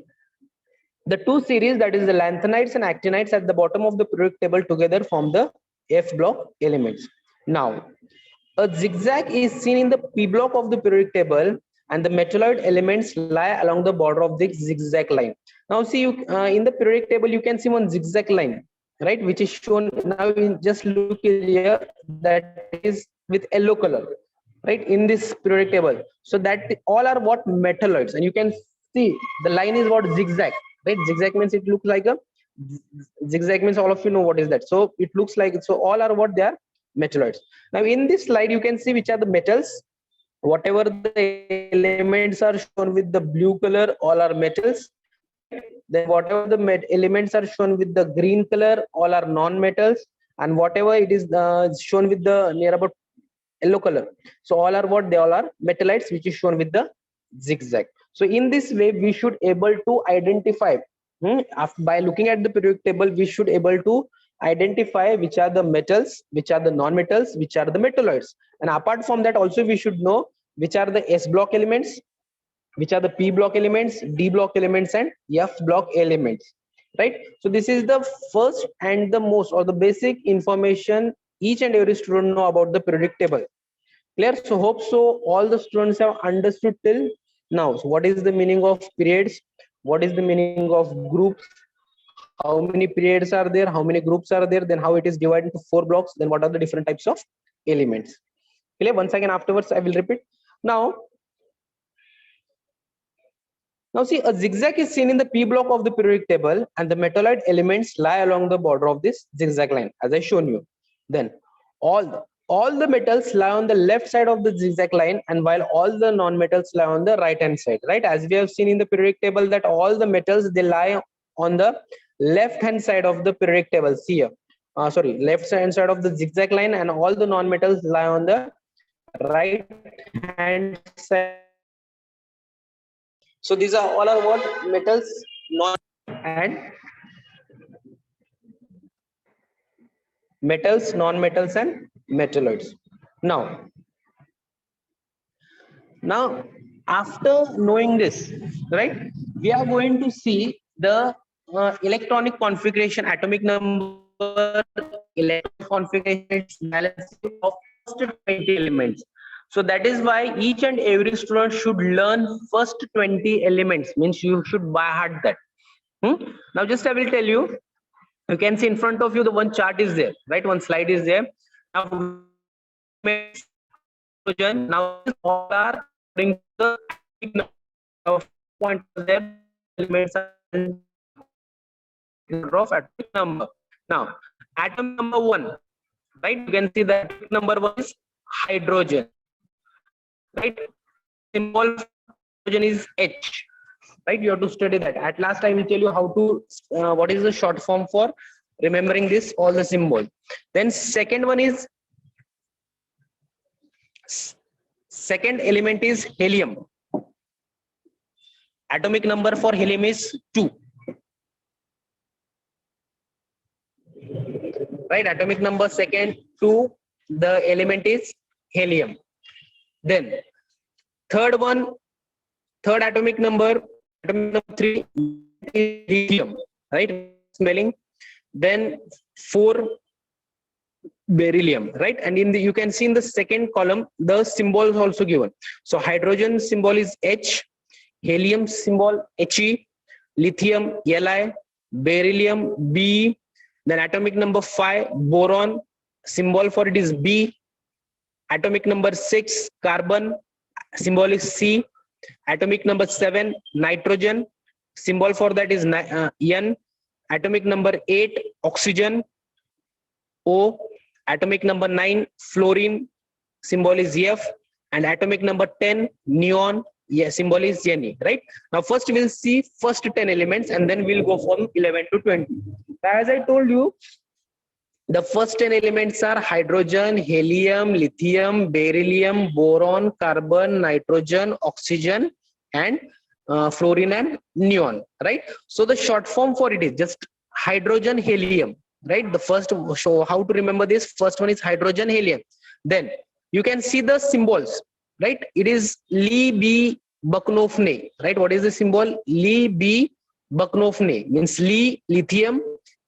the 2 series, that is the lanthanides and actinides, at the bottom of the periodic table together form the F block elements. Now a zigzag is seen in the P block of the periodic table, and the metalloid elements lie along the border of the zigzag line. Now see, you in the periodic table you can see one zigzag line, right, which is shown. Now we just look here, that is with yellow color, right, in this periodic table. So that all are what? Metalloids. And you can see the line is what? Zigzag, right? Zigzag means it looks like a zigzag, means all of you know what is that. So it looks like, so all are what? They are metalloids. Now in this slide you can see which are the metals. Whatever the elements are shown with the blue color, all are metals. Then whatever the elements are shown with the green color, all are non-metals. And whatever it is shown with the near about yellow color, so all are what? They all are metallites, which is shown with the zigzag. So in this way we should able to identify By looking at the periodic table, we should able to identify which are the metals, which are the non-metals, which are the metalloids. And apart from that, also we should know which are the S block elements, which are the P block elements, D block elements, and F block elements, right? So this is the first and the most or the basic information each and every student know about the periodic table. Clear? So hope so all the students have understood till now. So what is the meaning of periods? What is the meaning of groups? How many periods are there? How many groups are there? Then how it is divided into 4 blocks? Then what are the different types of elements? Clear? Once again, afterwards I will repeat. Now see, a zigzag is seen in the P block of the periodic table, and the metalloid elements lie along the border of this zigzag line, as I shown you. Then all the metals lie on the left side of the zigzag line, and while all the non-metals lie on the right hand side, right? As we have seen in the periodic table that all the metals, they lie on the left hand side of the periodic table. See here, left hand side of the zigzag line, and all the non-metals lie on the right hand side. So these are all are what metals, non-metals, and metalloids. Now after knowing this, right, we are going to see the electronic configuration, atomic number, electronic configuration, balance of first 20 elements. So that is why each and every student should learn first 20 elements, means you should by heart that. Now just I will tell you, you can see in front of you the one chart is there, right? One slide is there. Now all are according to the of point there, elements of atomic number. Now atom number 1, right? You can see that number 1 is hydrogen, right? Symbol for hydrogen is H, right? You have to study that. At last I will tell you how to what is the short form for remembering this, all the symbol. Then second element is helium. Atomic number for helium is 2, right? Atomic number second 2, the element is helium. Then third atomic number 3 is lithium, right? Smelling. Then 4 beryllium, right? And in the, you can see in the second column the symbol is also given. So hydrogen symbol is H, helium symbol He, lithium Li, beryllium B. Then atomic number 5 boron, symbol for it is B. Atomic number 6 carbon, symbol is C. Atomic number 7 nitrogen, symbol for that is N. Atomic number 8 oxygen, O. Atomic number 9 fluorine, symbol is F. And atomic number 10 neon, symbol is Ne, right? Now first we'll see first 10 elements, and then we'll go from 11 to 20. As I told you, the first 10 elements are hydrogen, helium, lithium, beryllium, boron, carbon, nitrogen, oxygen, and fluorine and neon, right? So the short form for it is just hydrogen, helium, right? The first, so how to remember this? First one is hydrogen, helium. Then you can see the symbols, right? It is Li B Baknofne, right? What is the symbol? Li B Baknofne means Li lithium,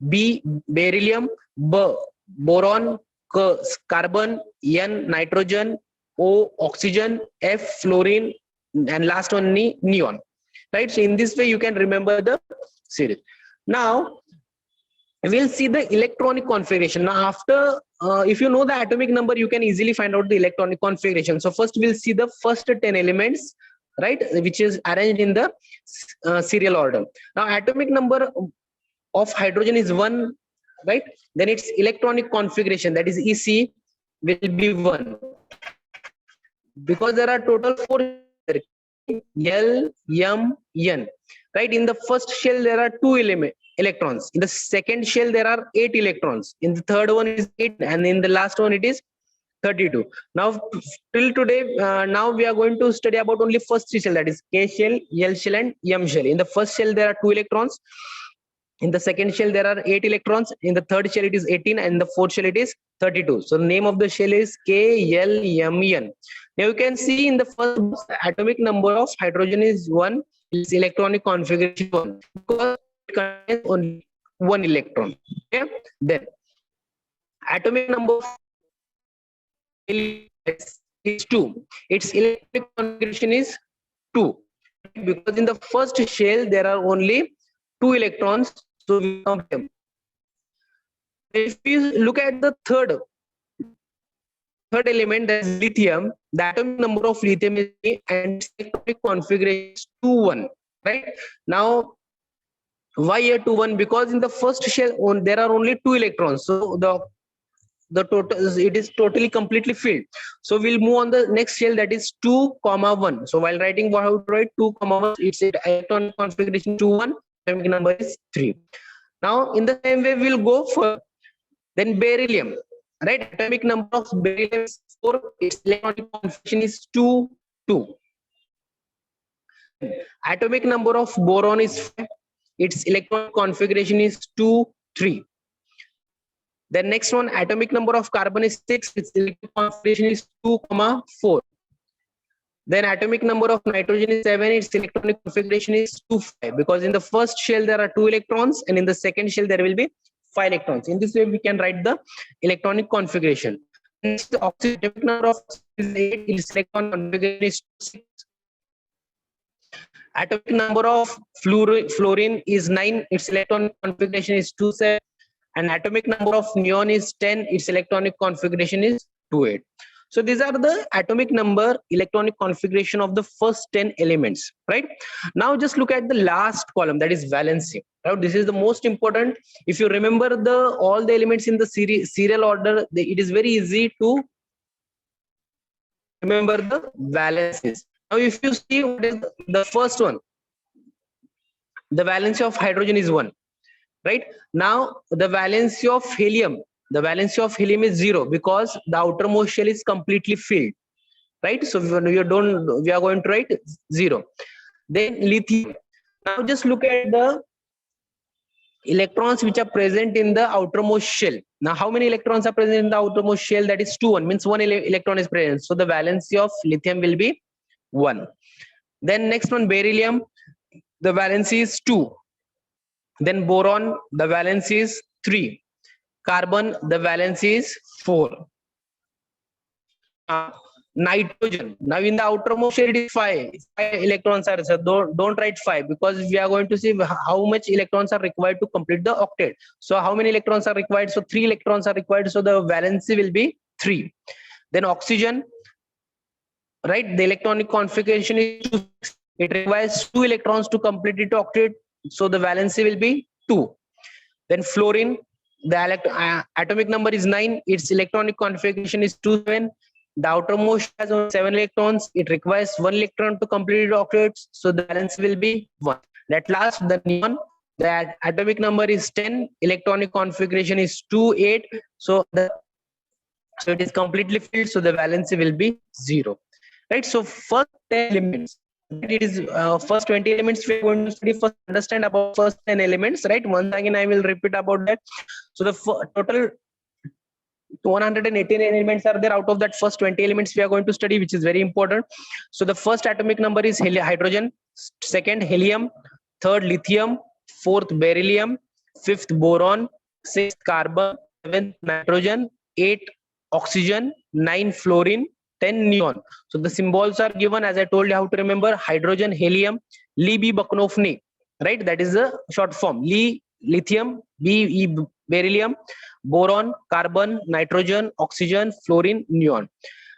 B beryllium, B boron, K carbon, N nitrogen, O oxygen, F fluorine, and last one neon, right? So in this way you can remember the series. Now we'll see the electronic configuration. Now after if you know the atomic number, you can easily find out the electronic configuration. So first we'll see the first 10 elements, right, which is arranged in the serial order. Now atomic number of hydrogen is 1, right? Then its electronic configuration, that is EC, will be 1, because there are total 4 L, M, N, right? In the first shell there are 2 electrons. In the second shell there are 8 electrons. In the third one is 8, and in the last one it is 32. Now till today, now we are going to study about only first three shell, that is K shell, L shell and M shell. In the first shell there are 2 electrons. In the second shell there are 8 electrons. In the third shell it is 18, and in the fourth shell it is 32. So the name of the shell is KLMN. Now you can see in the first atomic number of hydrogen is 1, its electronic configuration 1, because it contains only 1 electron. Okay, then atomic number of is 2, its electronic configuration is 2, because in the first shell there are only 2 electrons, so we count them. If you look at the third element, that is lithium, the atomic number of lithium is 3 and its electronic configuration is 2 1, right? Now why here 2 1? Because in the first shell there are only 2 electrons, so the total, it is totally completely filled. So we'll move on the next shell, that is 2 1. So while writing, what I would write 2 1, its electron configuration 2 1, atomic number is 3. Now in the same way we'll go for then beryllium, right? Atomic number of beryllium is 4, its electronic configuration is 2 2. Atomic number of boron is 5, its electron configuration is 2 3. The next one, atomic number of carbon is 6, its electron configuration is 2 4. Then atomic number of nitrogen is 7, its electronic configuration is 2 5, because in the first shell there are 2 electrons and in the second shell there will be 5 electrons. In this way we can write the electronic configuration. Next, the oxygen, atomic number of is 8, its electron configuration is 6. Atomic number of fluorine is 9, its electron configuration is 2 7. And atomic number of neon is 10, its electronic configuration is 2 8. So these are the atomic number, electronic configuration of the first 10 elements, right? Now just look at the last column, that is valency. Now this is the most important. If you remember all the elements in the serial order, it is very easy to remember the valencies. Now if you see what is the first one, the valency of hydrogen is 1. Right now the valency of helium is 0, because the outermost shell is completely filled, right? So we are going to write 0. Then lithium, now just look at the electrons which are present in the outermost shell. Now how many electrons are present in the outermost shell? That is 2 1, means 1 electron is present, so the valency of lithium will be 1. Then next one, beryllium, the valency is 2. Then boron, the valency is 3. Carbon, the valency is 4. Nitrogen, now in the outermost shell it is 5 electrons are, so don't write 5, because we are going to see how much electrons are required to complete the octet. So how many electrons are required? So 3 electrons are required, so the valency will be 3. Then oxygen, right, the electronic configuration is 2. It requires 2 electrons to complete it octet, so the valency will be 2. Then fluorine, the atomic number is 9, its electronic configuration is 2 7. The outermost has only 7 electrons, it requires 1 electron to complete the octet, so the valence will be 1. At last, the neon, the atomic number is 10, electronic configuration is 2 8, so it is completely filled, so the valency will be 0. Right, so first 10 elements, it is first 20 elements we are going to study. First understand about first 10 elements, right? Once again I will repeat about that. So the total 118 elements are there. Out of that, first 20 elements we are going to study, which is very important. So the first atomic number is hydrogen, second helium, third lithium, fourth beryllium, fifth boron, sixth carbon, seventh nitrogen, 8 oxygen, 9 fluorine, 10 neon. So the symbols are given as I told you how to remember: hydrogen, helium, Li B Baknovny, right? That is the short form. Li lithium, B beryllium, boron, carbon, nitrogen, oxygen, fluorine, neon.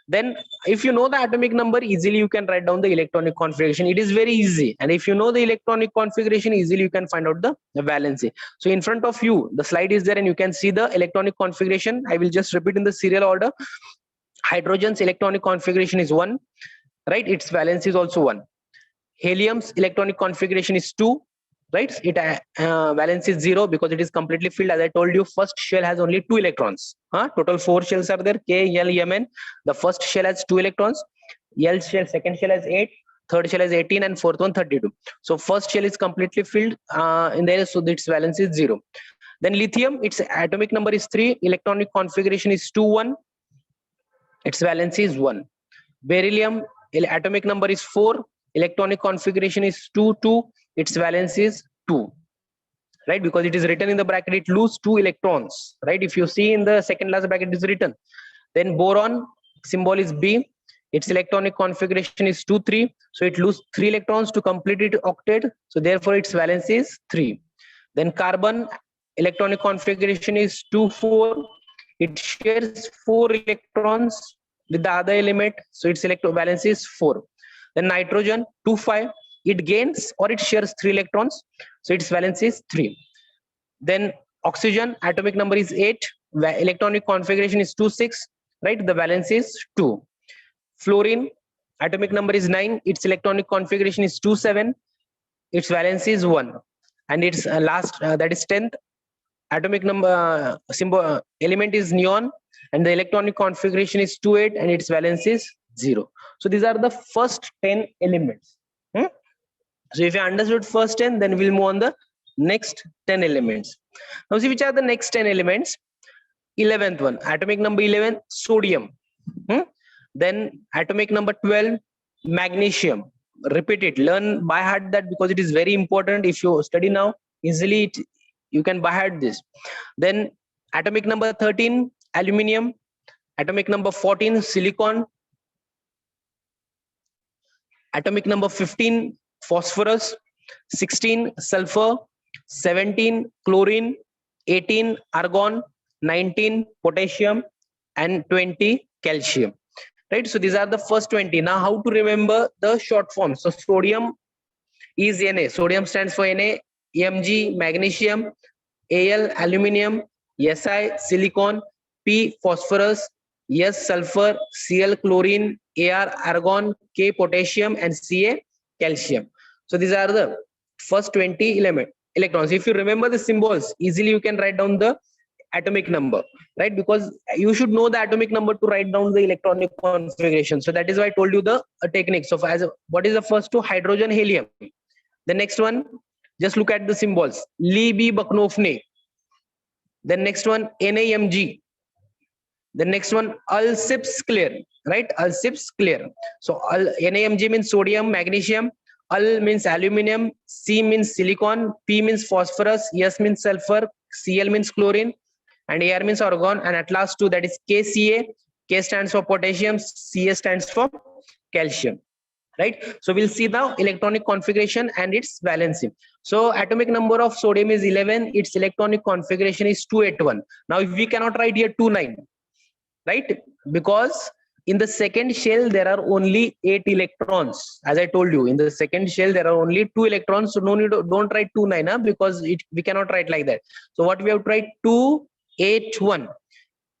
Then if you know the atomic number, easily you can write down the electronic configuration. It is very easy. And if you know the electronic configuration, easily you can find out the valency. So in front of you, the slide is there and you can see the electronic configuration. I will just repeat in the serial order. Hydrogen's electronic configuration is 1, right? Its valence is also 1. Helium's electronic configuration is 2. right? It valence is 0 because it is completely filled. As I told you, first shell has only 2 electrons. Total 4 shells are there, K, L, M, N. The first shell has 2 electrons. L shell, second shell has 8, third shell has 18, and fourth one 32. So first shell is completely filled in there, so its valence is 0. Then lithium, its atomic number is 3, electronic configuration is 2, 1, its valence is 1. Beryllium, atomic number is 4, electronic configuration is 2, 2, its valence is 2, right? Because it is written in the bracket, it loses 2 electrons, right? If you see in the second last bracket, it is written. Then boron, symbol is B, its electronic configuration is 2, 3, so it loses 3 electrons to complete its octet, so therefore its valence is 3. Then carbon, electronic configuration is 2, 4, it shares 4 electrons with the other element, so its valence is 4. Then nitrogen, 2, 5, it gains or it shares 3 electrons, so its valence is 3. Then oxygen, atomic number is 8, electronic configuration is 2, 6, right? The valence is 2. Fluorine, atomic number is 9, its electronic configuration is 2, 7, its valence is 1. And its last, that is 10th, atomic number symbol element is neon, and the electronic configuration is 2, 8, and its valence is 0. So these are the first 10 elements. So if you understood first 10, then we'll move on the next 10 elements. Now see which are the next 10 elements. 11th one, atomic number 11, sodium. Then atomic number 12, magnesium. Repeat it, learn by heart that, because it is very important. If you study now, easily you can by heart this. Then atomic number 13, aluminium. Atomic number 14, silicon. Atomic number 15, phosphorus. 16, sulfur. 17, chlorine. 18, argon. 19, potassium, and 20, calcium. Right, so these are the first 20. Now how to remember the short form? So sodium is Na, sodium stands for Na, Mg, magnesium, Al, aluminium, Si, silicon, P, phosphorus, S, sulfur, Cl, chlorine, Ar, argon, K, potassium, and Ca, calcium. So these are the first 20 electrons. If you remember the symbols, easily you can write down the atomic number, right? Because you should know the atomic number to write down the electronic configuration. So that is why I told you the technique. So what is the first two? Hydrogen, helium. The next one, just look at the symbols. Li, B, Baknofne. The next one, NaMg. The next one, Al-Sips clear, right? Al-Sips clear. So NaMg means sodium, magnesium. Al means aluminium. C means silicon. P means phosphorus. S means sulfur. Cl means chlorine. And Ar means argon, and at last 2, that is KCa. K stands for potassium, Ca stands for calcium, right? So we'll see the electronic configuration and its valency. So atomic number of sodium is 11, its electronic configuration is 281. Now if we cannot write here 29, right? Because in the second shell there are only 8 electrons. As I told you, in the second shell there are only 2 electrons, so no need to, don't write 29, because we cannot write like that. So what we have to write, 2, 8, 1,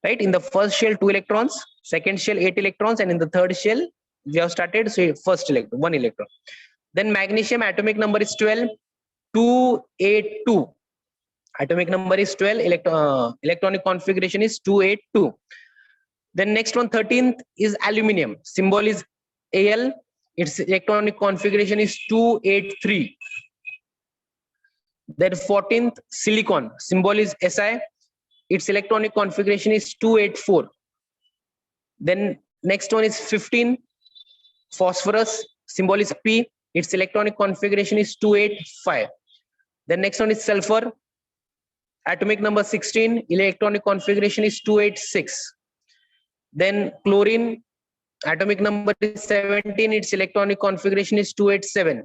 right? In the first shell 2 electrons, second shell 8 electrons, and in the third shell we have started, so first electron 1 electron. Then magnesium, atomic number is 12, 2, 8, 2. Atomic number is 12, electronic configuration is 2, 8, 2. Then next one, 13th is aluminium, symbol is Al, its electronic configuration is 2, 8, 3. Then 14th, silicon, symbol is Si, its electronic configuration is 2, 8, 4. Then next one is 15, phosphorus, symbol is P, its electronic configuration is 2, 8, 5. Then next one is sulfur, atomic number 16, electronic configuration is 2, 8, 6. Then chlorine, atomic number is 17, its electronic configuration is 2, 8, 7.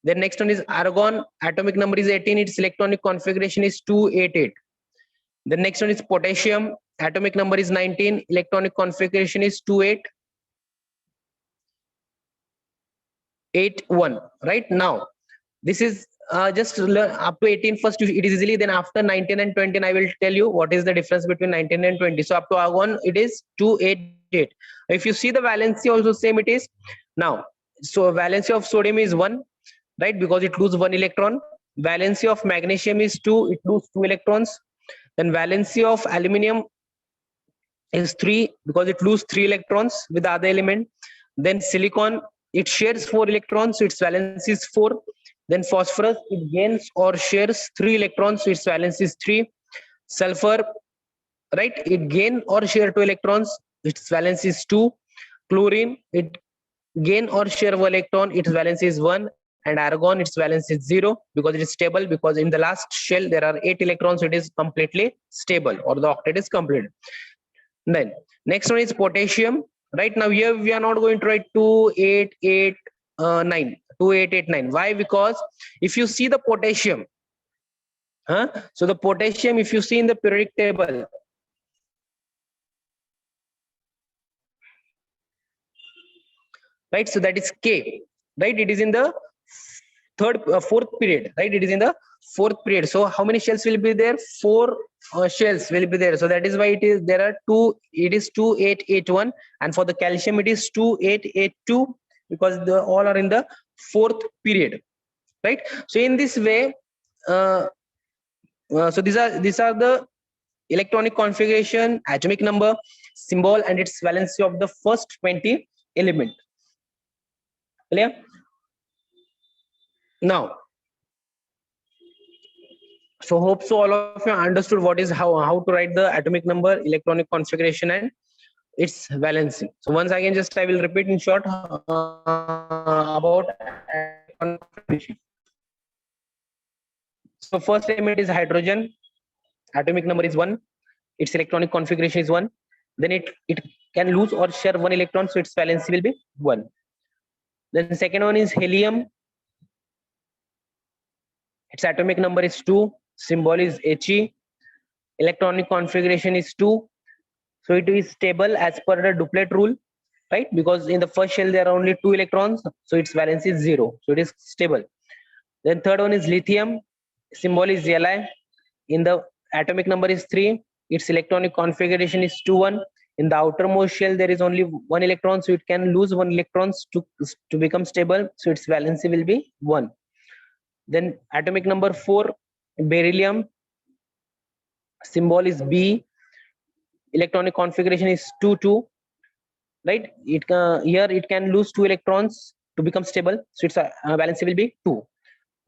Then next one is argon, atomic number is 18, its electronic configuration is 2, 8, 8. The next one is potassium, atomic number is 19, electronic configuration is 2, 8, 8, 1. Right now, this is just learn up to 18 first, it is easily. Then after 19 and 20, I will tell you what is the difference between 19 and 20. So up to argon, it is 2, 8, 8. If you see the valency, also same it is. Now, so valency of sodium is 1, right? Because it loses 1 electron. Valency of magnesium is 2, it loses 2 electrons. Then valency of aluminium is 3 because it loses 3 electrons with the other element. Then silicon, it shares 4 electrons, so its valence is 4. Then phosphorus, it gains or shares 3 electrons, so its valence is 3. Sulfur, right, it gain or share 2 electrons, its valence is 2. Chlorine, it gain or share 1 electron, its valence is 1. And argon, its valence is 0 because it is stable, because in the last shell there are 8 electrons, so it is completely stable, or the octet is complete. Then next one is potassium. Right now here we are not going to write 2889. Why? Because if you see the potassium, so the potassium, if you see in the periodic table, right, so that is K, right, it is in the fourth period, right, it is in the fourth period. So how many shells will be there? 4 shells will be there. So that is why it is, there are 2, it is 2881, and for the calcium it is 2882, because the all are in the fourth period, right? So in this way, so these are the electronic configuration, atomic number, symbol, and its valency of the first 20 element. Clear? Now, so hope so all of you understood what is how to write the atomic number, electronic configuration, and its valency. So once again, just I will repeat in short about configuration. So first element is hydrogen, atomic number is 1, its electronic configuration is 1. Then it can lose or share 1 electron, so its valency will be 1. Then the second one is helium, its atomic number is 2, symbol is He, electronic configuration is 2, so it is stable as per the duplet rule, right, because in the first shell there are only 2 electrons, so its valence is 0, so it is stable. Then third one is lithium, symbol is Li, in the atomic number is 3, its electronic configuration is 2-1. In the outermost shell there is only 1 electron, so it can lose 1 electrons to become stable, so its valency will be 1. Then atomic number 4, beryllium, symbol is B, electronic configuration is 2-2, right, it here it can lose 2 electrons to become stable, so its valency will be 2.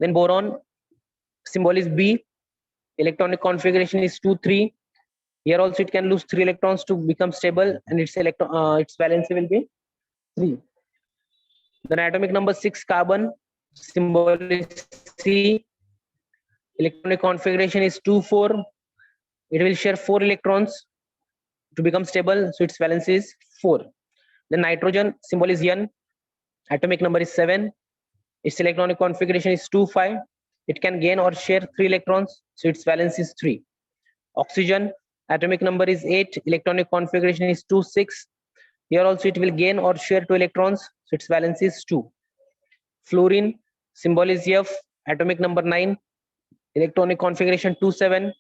Then boron, symbol is B, electronic configuration is 2-3, here also it can lose 3 electrons to become stable, and its valency will be 3. Then atomic number 6, carbon, symbol is C, electronic configuration is 2-4, it will share 4 electrons to become stable, so its valence is 4. Then nitrogen, symbol is N, atomic number is 7, its electronic configuration is 2-5, it can gain or share 3 electrons, so its valence is 3. Oxygen, atomic number is 8, electronic configuration is 2-6, here also it will gain or share 2 electrons, so its valence is 2. Fluorine, symbol is F, atomic number 9, electronic configuration 2-7,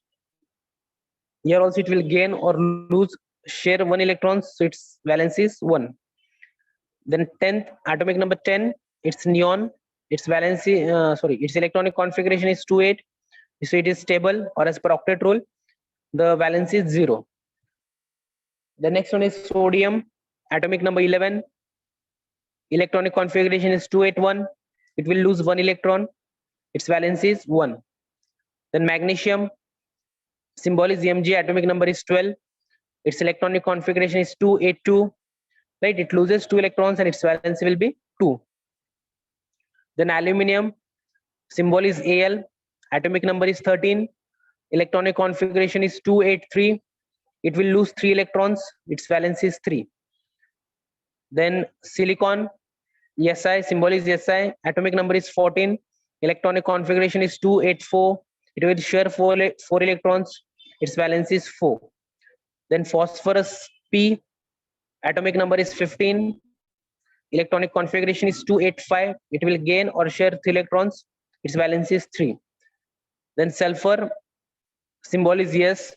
here also it will gain or lose, share 1 electrons, so its valence is 1. Then 10th, atomic number 10, it's neon, its valency, its electronic configuration is 2-8, so it is stable, or as per octet rule, the valence is 0. The next one is sodium, atomic number 11, electronic configuration is 2-8-1, it will lose 1 electron, its valence is 1. Then magnesium, symbol is Mg, atomic number is 12, its electronic configuration is 2-8-2, right, it loses 2 electrons and its valence will be 2. Then aluminium, symbol is Al, atomic number is 13, electronic configuration is 2-8-3, it will lose 3 electrons, its valence is 3. Then silicon, Si, symbol is Si, atomic number is 14, electronic configuration is 2-8-4, it will share 4 electrons, its valence is 4. Then phosphorus, P, atomic number is 15, electronic configuration is 2-8-5, it will gain or share 3 electrons, its valence is 3. Then sulfur, symbol is S,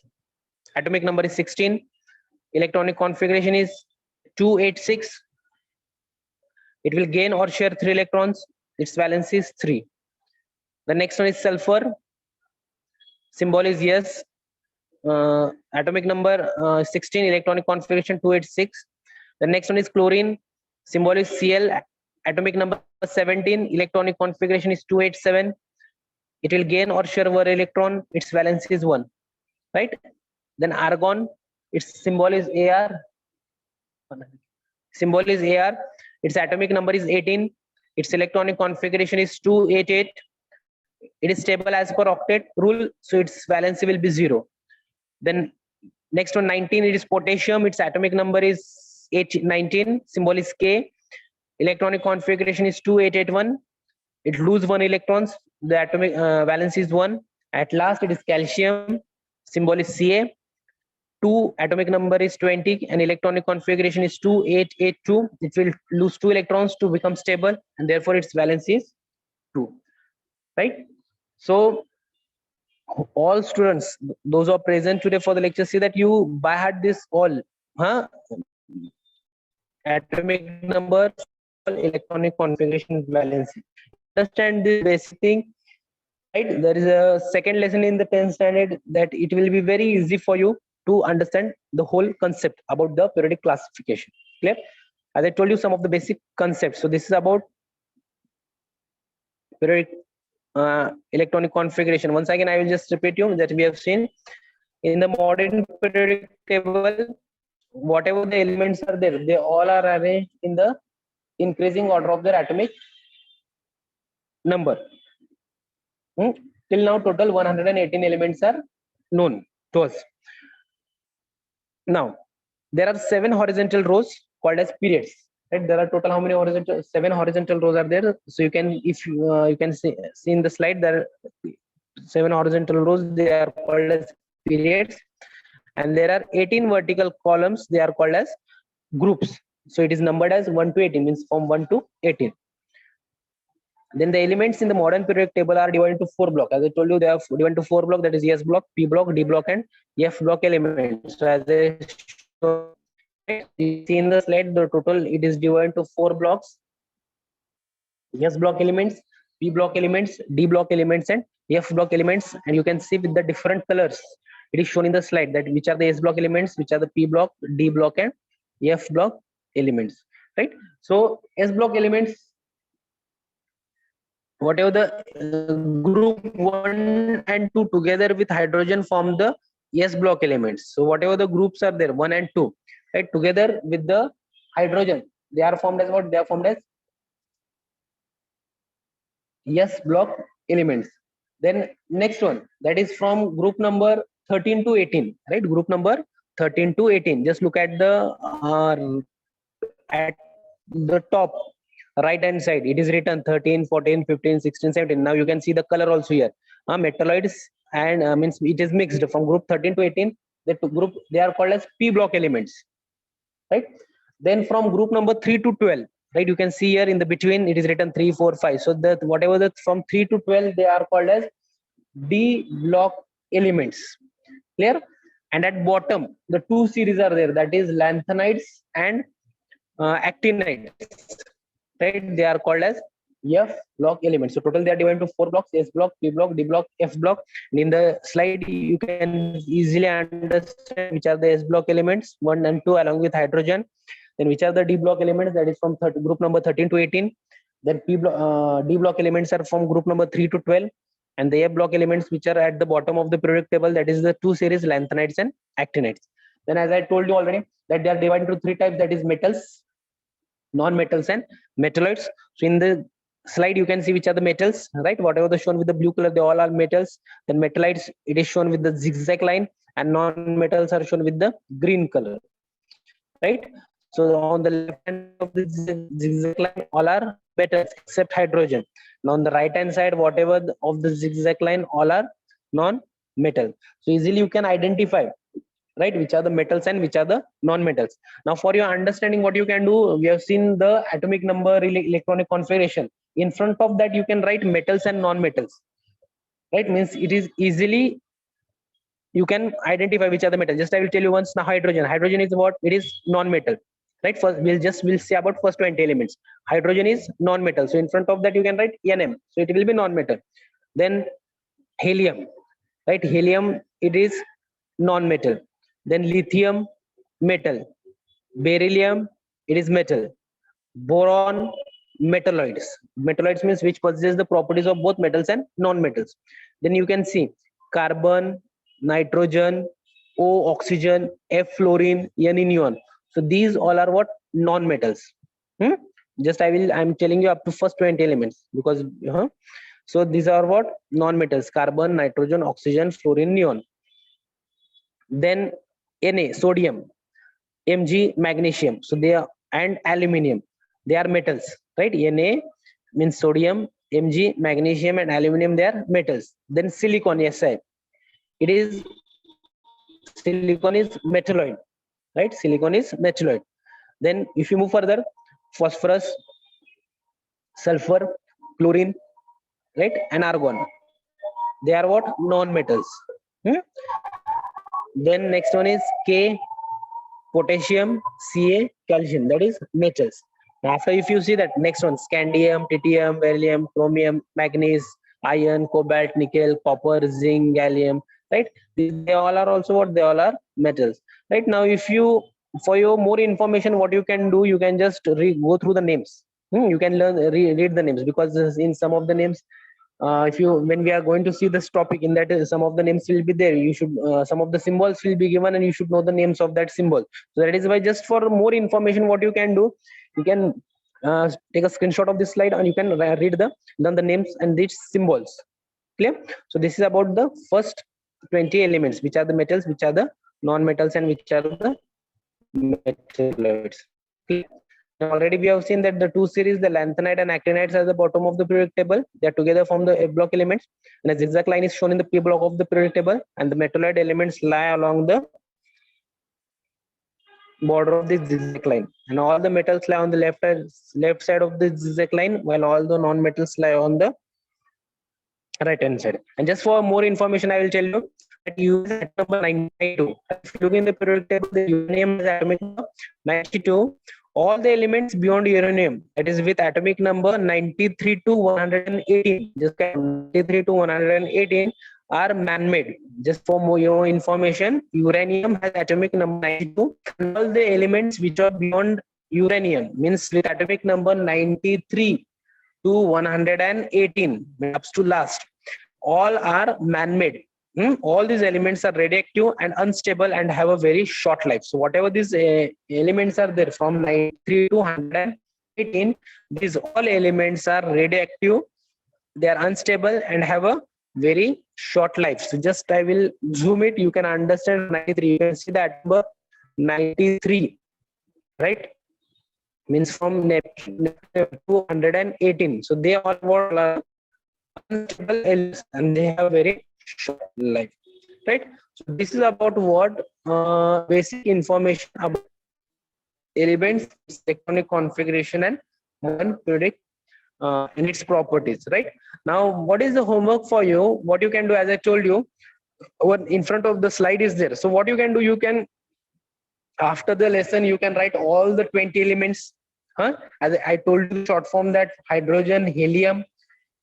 atomic number is 16, electronic configuration is 2-8-6, it will gain or share 3 electrons, its valence is 3. The next one is sulfur. Symbol is yes. Atomic number 16, electronic configuration 286. The next one is chlorine. Symbol is Cl. Atomic number 17, electronic configuration is 287. It will gain or share one electron. Its valence is 1. Right? Then argon. Its symbol is Ar. Symbol is Ar. Its atomic number is 18. Its electronic configuration is 288. It is stable as per octet rule, so its valency will be 0. Then next one 19, it is potassium. Its atomic number is 19. Symbol is K. Electronic configuration is 2881. It loses 1 electrons. The atomic valency is 1. At last, it is calcium. Symbol is Ca. 2 atomic number is 20 and electronic configuration is 2882. It will lose 2 electrons to become stable, and therefore its valence is 2. Right? So all students, those who are present today for the lecture, see that you by heart this all, atomic number, electronic configuration, valency. Understand this basic thing, right? There is a second lesson in the 10th standard that it will be very easy for you to understand the whole concept about the periodic classification. Clear? As I told you, some of the basic concepts. So this is about periodic electronic configuration. Once again, I will just repeat you that we have seen in the modern periodic table, whatever the elements are there, they all are arranged in the increasing order of their atomic number. Till now, total 118 elements are known to us. Now, there are 7 horizontal rows called as periods. Right? There are total how many horizontal? 7 horizontal rows are there. So you can, if you can see in the slide, there are 7 horizontal rows. They are called as periods, and there are 18 vertical columns. They are called as groups. So it is numbered as 1 to 18, means from 1 to 18. Then the elements in the modern periodic table are divided into 4 blocks. As I told you, they are divided into 4 blocks. That is S block, P block, D block, and F block elements. So as I show, you see in the slide, the total it is divided into 4 blocks: S block elements, P block elements, D block elements, and F block elements. And you can see with the different colors, it is shown in the slide that which are the S block elements, which are the P block, D block, and F block elements. Right? So S block elements, whatever the group 1 and 2 together with hydrogen form the S block elements. So whatever the groups are there, 1 and 2, right, together with the hydrogen, they are formed as what? They are formed as S block elements. Then next one, that is from group number 13 to 18, right? Group number 13 to 18. Just look at the top right hand side, it is written 13, 14, 15, 16, 17. Now you can see the color also here. Metalloids and means it is mixed from group 13 to 18. The group, they are called as P block elements, right? Then from group number 3 to 12, right, you can see here in the between it is written 3, 4, 5. So that whatever the from 3 to 12, they are called as D block elements. Clear? And at bottom, the 2 series are there, that is lanthanides and actinides. Right, they are called as F block elements. So total they are divided into 4 blocks: S block, P block, D block, F block. And in the slide you can easily understand which are the S block elements 1 and 2 along with hydrogen. Then which are the D block elements, that is from group number 13 to 18. Then D block elements are from group number 3 to 12. And the F block elements which are at the bottom of the periodic table, that is the 2 series lanthanides and actinides. Then as I told you already that they are divided into 3 types, that is metals, non-metals, and metalloids. So in the slide you can see which are the metals, right? Whatever the shown with the blue color, they all are metals. Then metalloids, it is shown with the zigzag line, and non-metals are shown with the green color, right? So on the left hand of the zigzag line, all are metals except hydrogen. Now on the right hand side, whatever of the zigzag line, all are non-metal. So easily you can identify, right, which are the metals and which are the non-metals. Now for your understanding, what you can do, we have seen the atomic number, electronic configuration. In front of that you can write metals and non-metals, right? Means it is easily you can identify which are the metals. Just I will tell you once. Now hydrogen is what? It is non-metal, right? First we'll say about first 20 elements. Hydrogen is non-metal, so in front of that you can write Nm, so it will be non-metal. Then helium, right? Helium, it is non-metal. Then lithium, metal. Beryllium, it is metal. Boron, metalloids. Metalloids means which possesses the properties of both metals and non-metals. Then you can see carbon, nitrogen, O oxygen, F fluorine, N neon. So these all are what? Non-metals. Just I'm telling you up to first 20 elements because so these are what? Non-metals: carbon, nitrogen, oxygen, fluorine, neon. Then Na, sodium, Mg, magnesium. So they are, and aluminium, they are metals, right? Na means sodium, Mg, magnesium, and aluminium, they are metals. Then silicon, Si, it is, silicon is metalloid, right? Silicon is metalloid. Then if you move further, phosphorus, sulfur, chlorine, right, and argon, they are what? Non-metals. Then next one is K, potassium, Ca, calcium, that is metals. After, if you see that next one, scandium, tritium, beryllium, chromium, manganese, iron, cobalt, nickel, copper, zinc, gallium, right? They all are also what? They all are metals. Right now, if you, for your more information, what you can do, you can just go through the names. You can learn, read the names, because in some of the names, if you, when we are going to see this topic, in that some of the names will be there. You should, some of the symbols will be given, and you should know the names of that symbol. So that is why, just for more information, what you can do, you can take a screenshot of this slide, and you can read the names and these symbols. Clear? So this is about the first 20 elements, which are the metals, which are the non-metals, and which are the metalloids. Clear? Already we have seen that the two series, the lanthanide and actinides, are the bottom of the periodic table. They are together form the A block elements, and a zigzag line is shown in the P block of the periodic table, and the metalloid elements lie along the border of this zigzag line, and all the metals lie on the left side of the zigzag line, while all the non-metals lie on the right hand side. And just for more information, I will tell you that U is at number 92. If you look in the periodic table, the uranium is atomic number 92. All the elements beyond uranium, that is with atomic number 93 to 118, just 93 to 118, are man-made. Just for more your information, uranium has atomic number 92, and all the elements which are beyond uranium, means with atomic number 93 to 118, up to last, all are man-made. All these elements are radioactive and unstable and have a very short life. So whatever these elements are there from 93 to 118, these all elements are radioactive, they are unstable and have a very short life. So just I will zoom it, you can understand 93. You can see that number 93, right? Means from 218. So they all are unstable elements and they have very short life, right? So this is about what basic information about elements, electronic configuration, and modern periodic and its properties. Right now, what is the homework for you? What you can do, as I told you, what in front of the slide is there. So what you can do, you can, after the lesson, you can write all the 20 elements. As I told you, short form, that hydrogen, helium,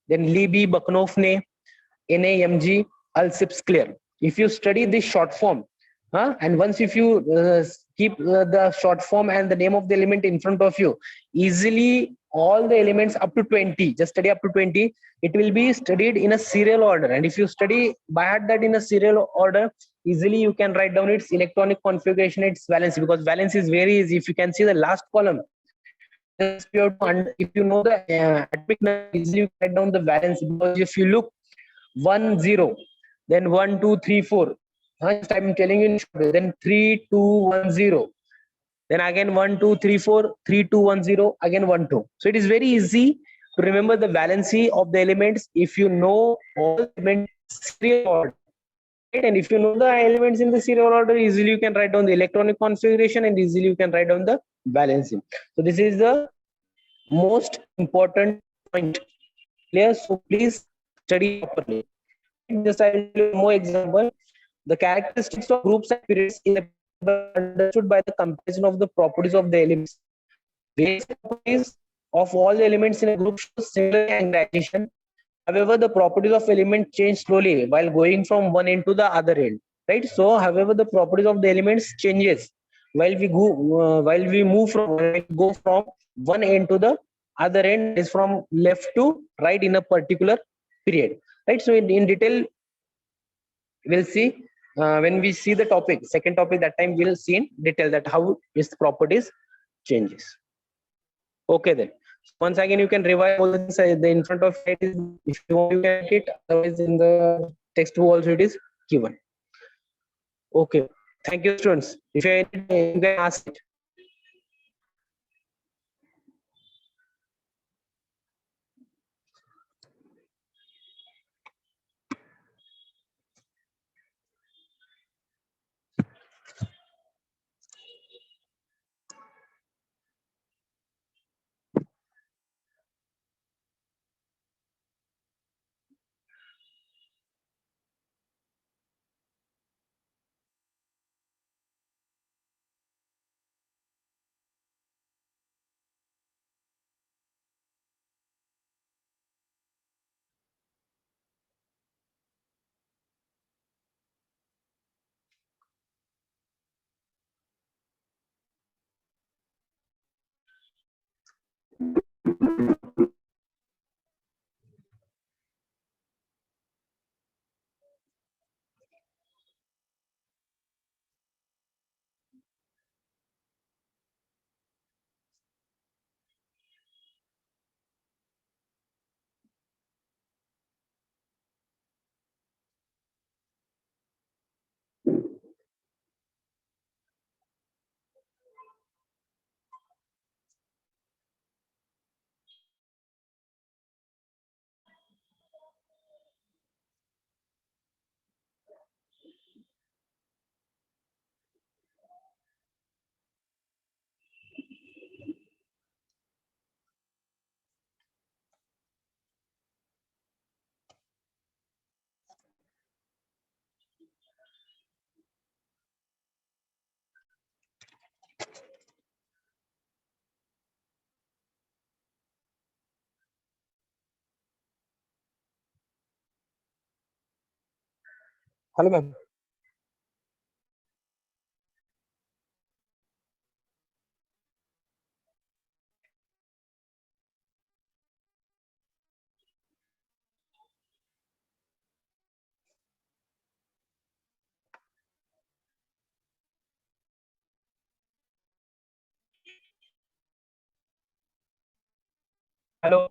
then Libby, Baknofne, NaMg, Alcips, clear. If you study this short form, and once if you keep the short form and the name of the element in front of you, easily all the elements up to 20, just study up to 20, it will be studied in a serial order. And if you study by heart that in a serial order, easily you can write down its electronic configuration, its valency, because valence is very easy. If you can see the last column, if you know the atomic number, easily you can write down the valence. Because if you look 1 0, then 1 2 3 4, I'm telling you in short, then 3 2 1 0, then again 1 2 3 4, 3 2 1 0, again 1 2. So it is very easy to remember the valency of the elements if you know all the elements serial order, right? And if you know the elements in the serial order, easily you can write down the electronic configuration, and easily you can write down the valency. So this is the most important point. Clear? So please study properly. Just I will give more example. The characteristics of groups and periods in the understood by the comparison of the properties of the elements. Basic properties of all the elements in a group show similar organization. However, the properties of element change slowly while going from one end to the other end, right? So, however, the properties of the elements changes while we move from when we go from one end to the other end, is from left to right in a particular period, right? So, in detail, we'll see when we see the topic, second topic, that time we'll see in detail that how its properties changes. Okay, then. Once again, you can revise all the things the in front of it is, if you want, you can write it. Otherwise, in the textbook also it is given. Okay. Thank you, students. If you can ask it. Hello, ma'am. Hello.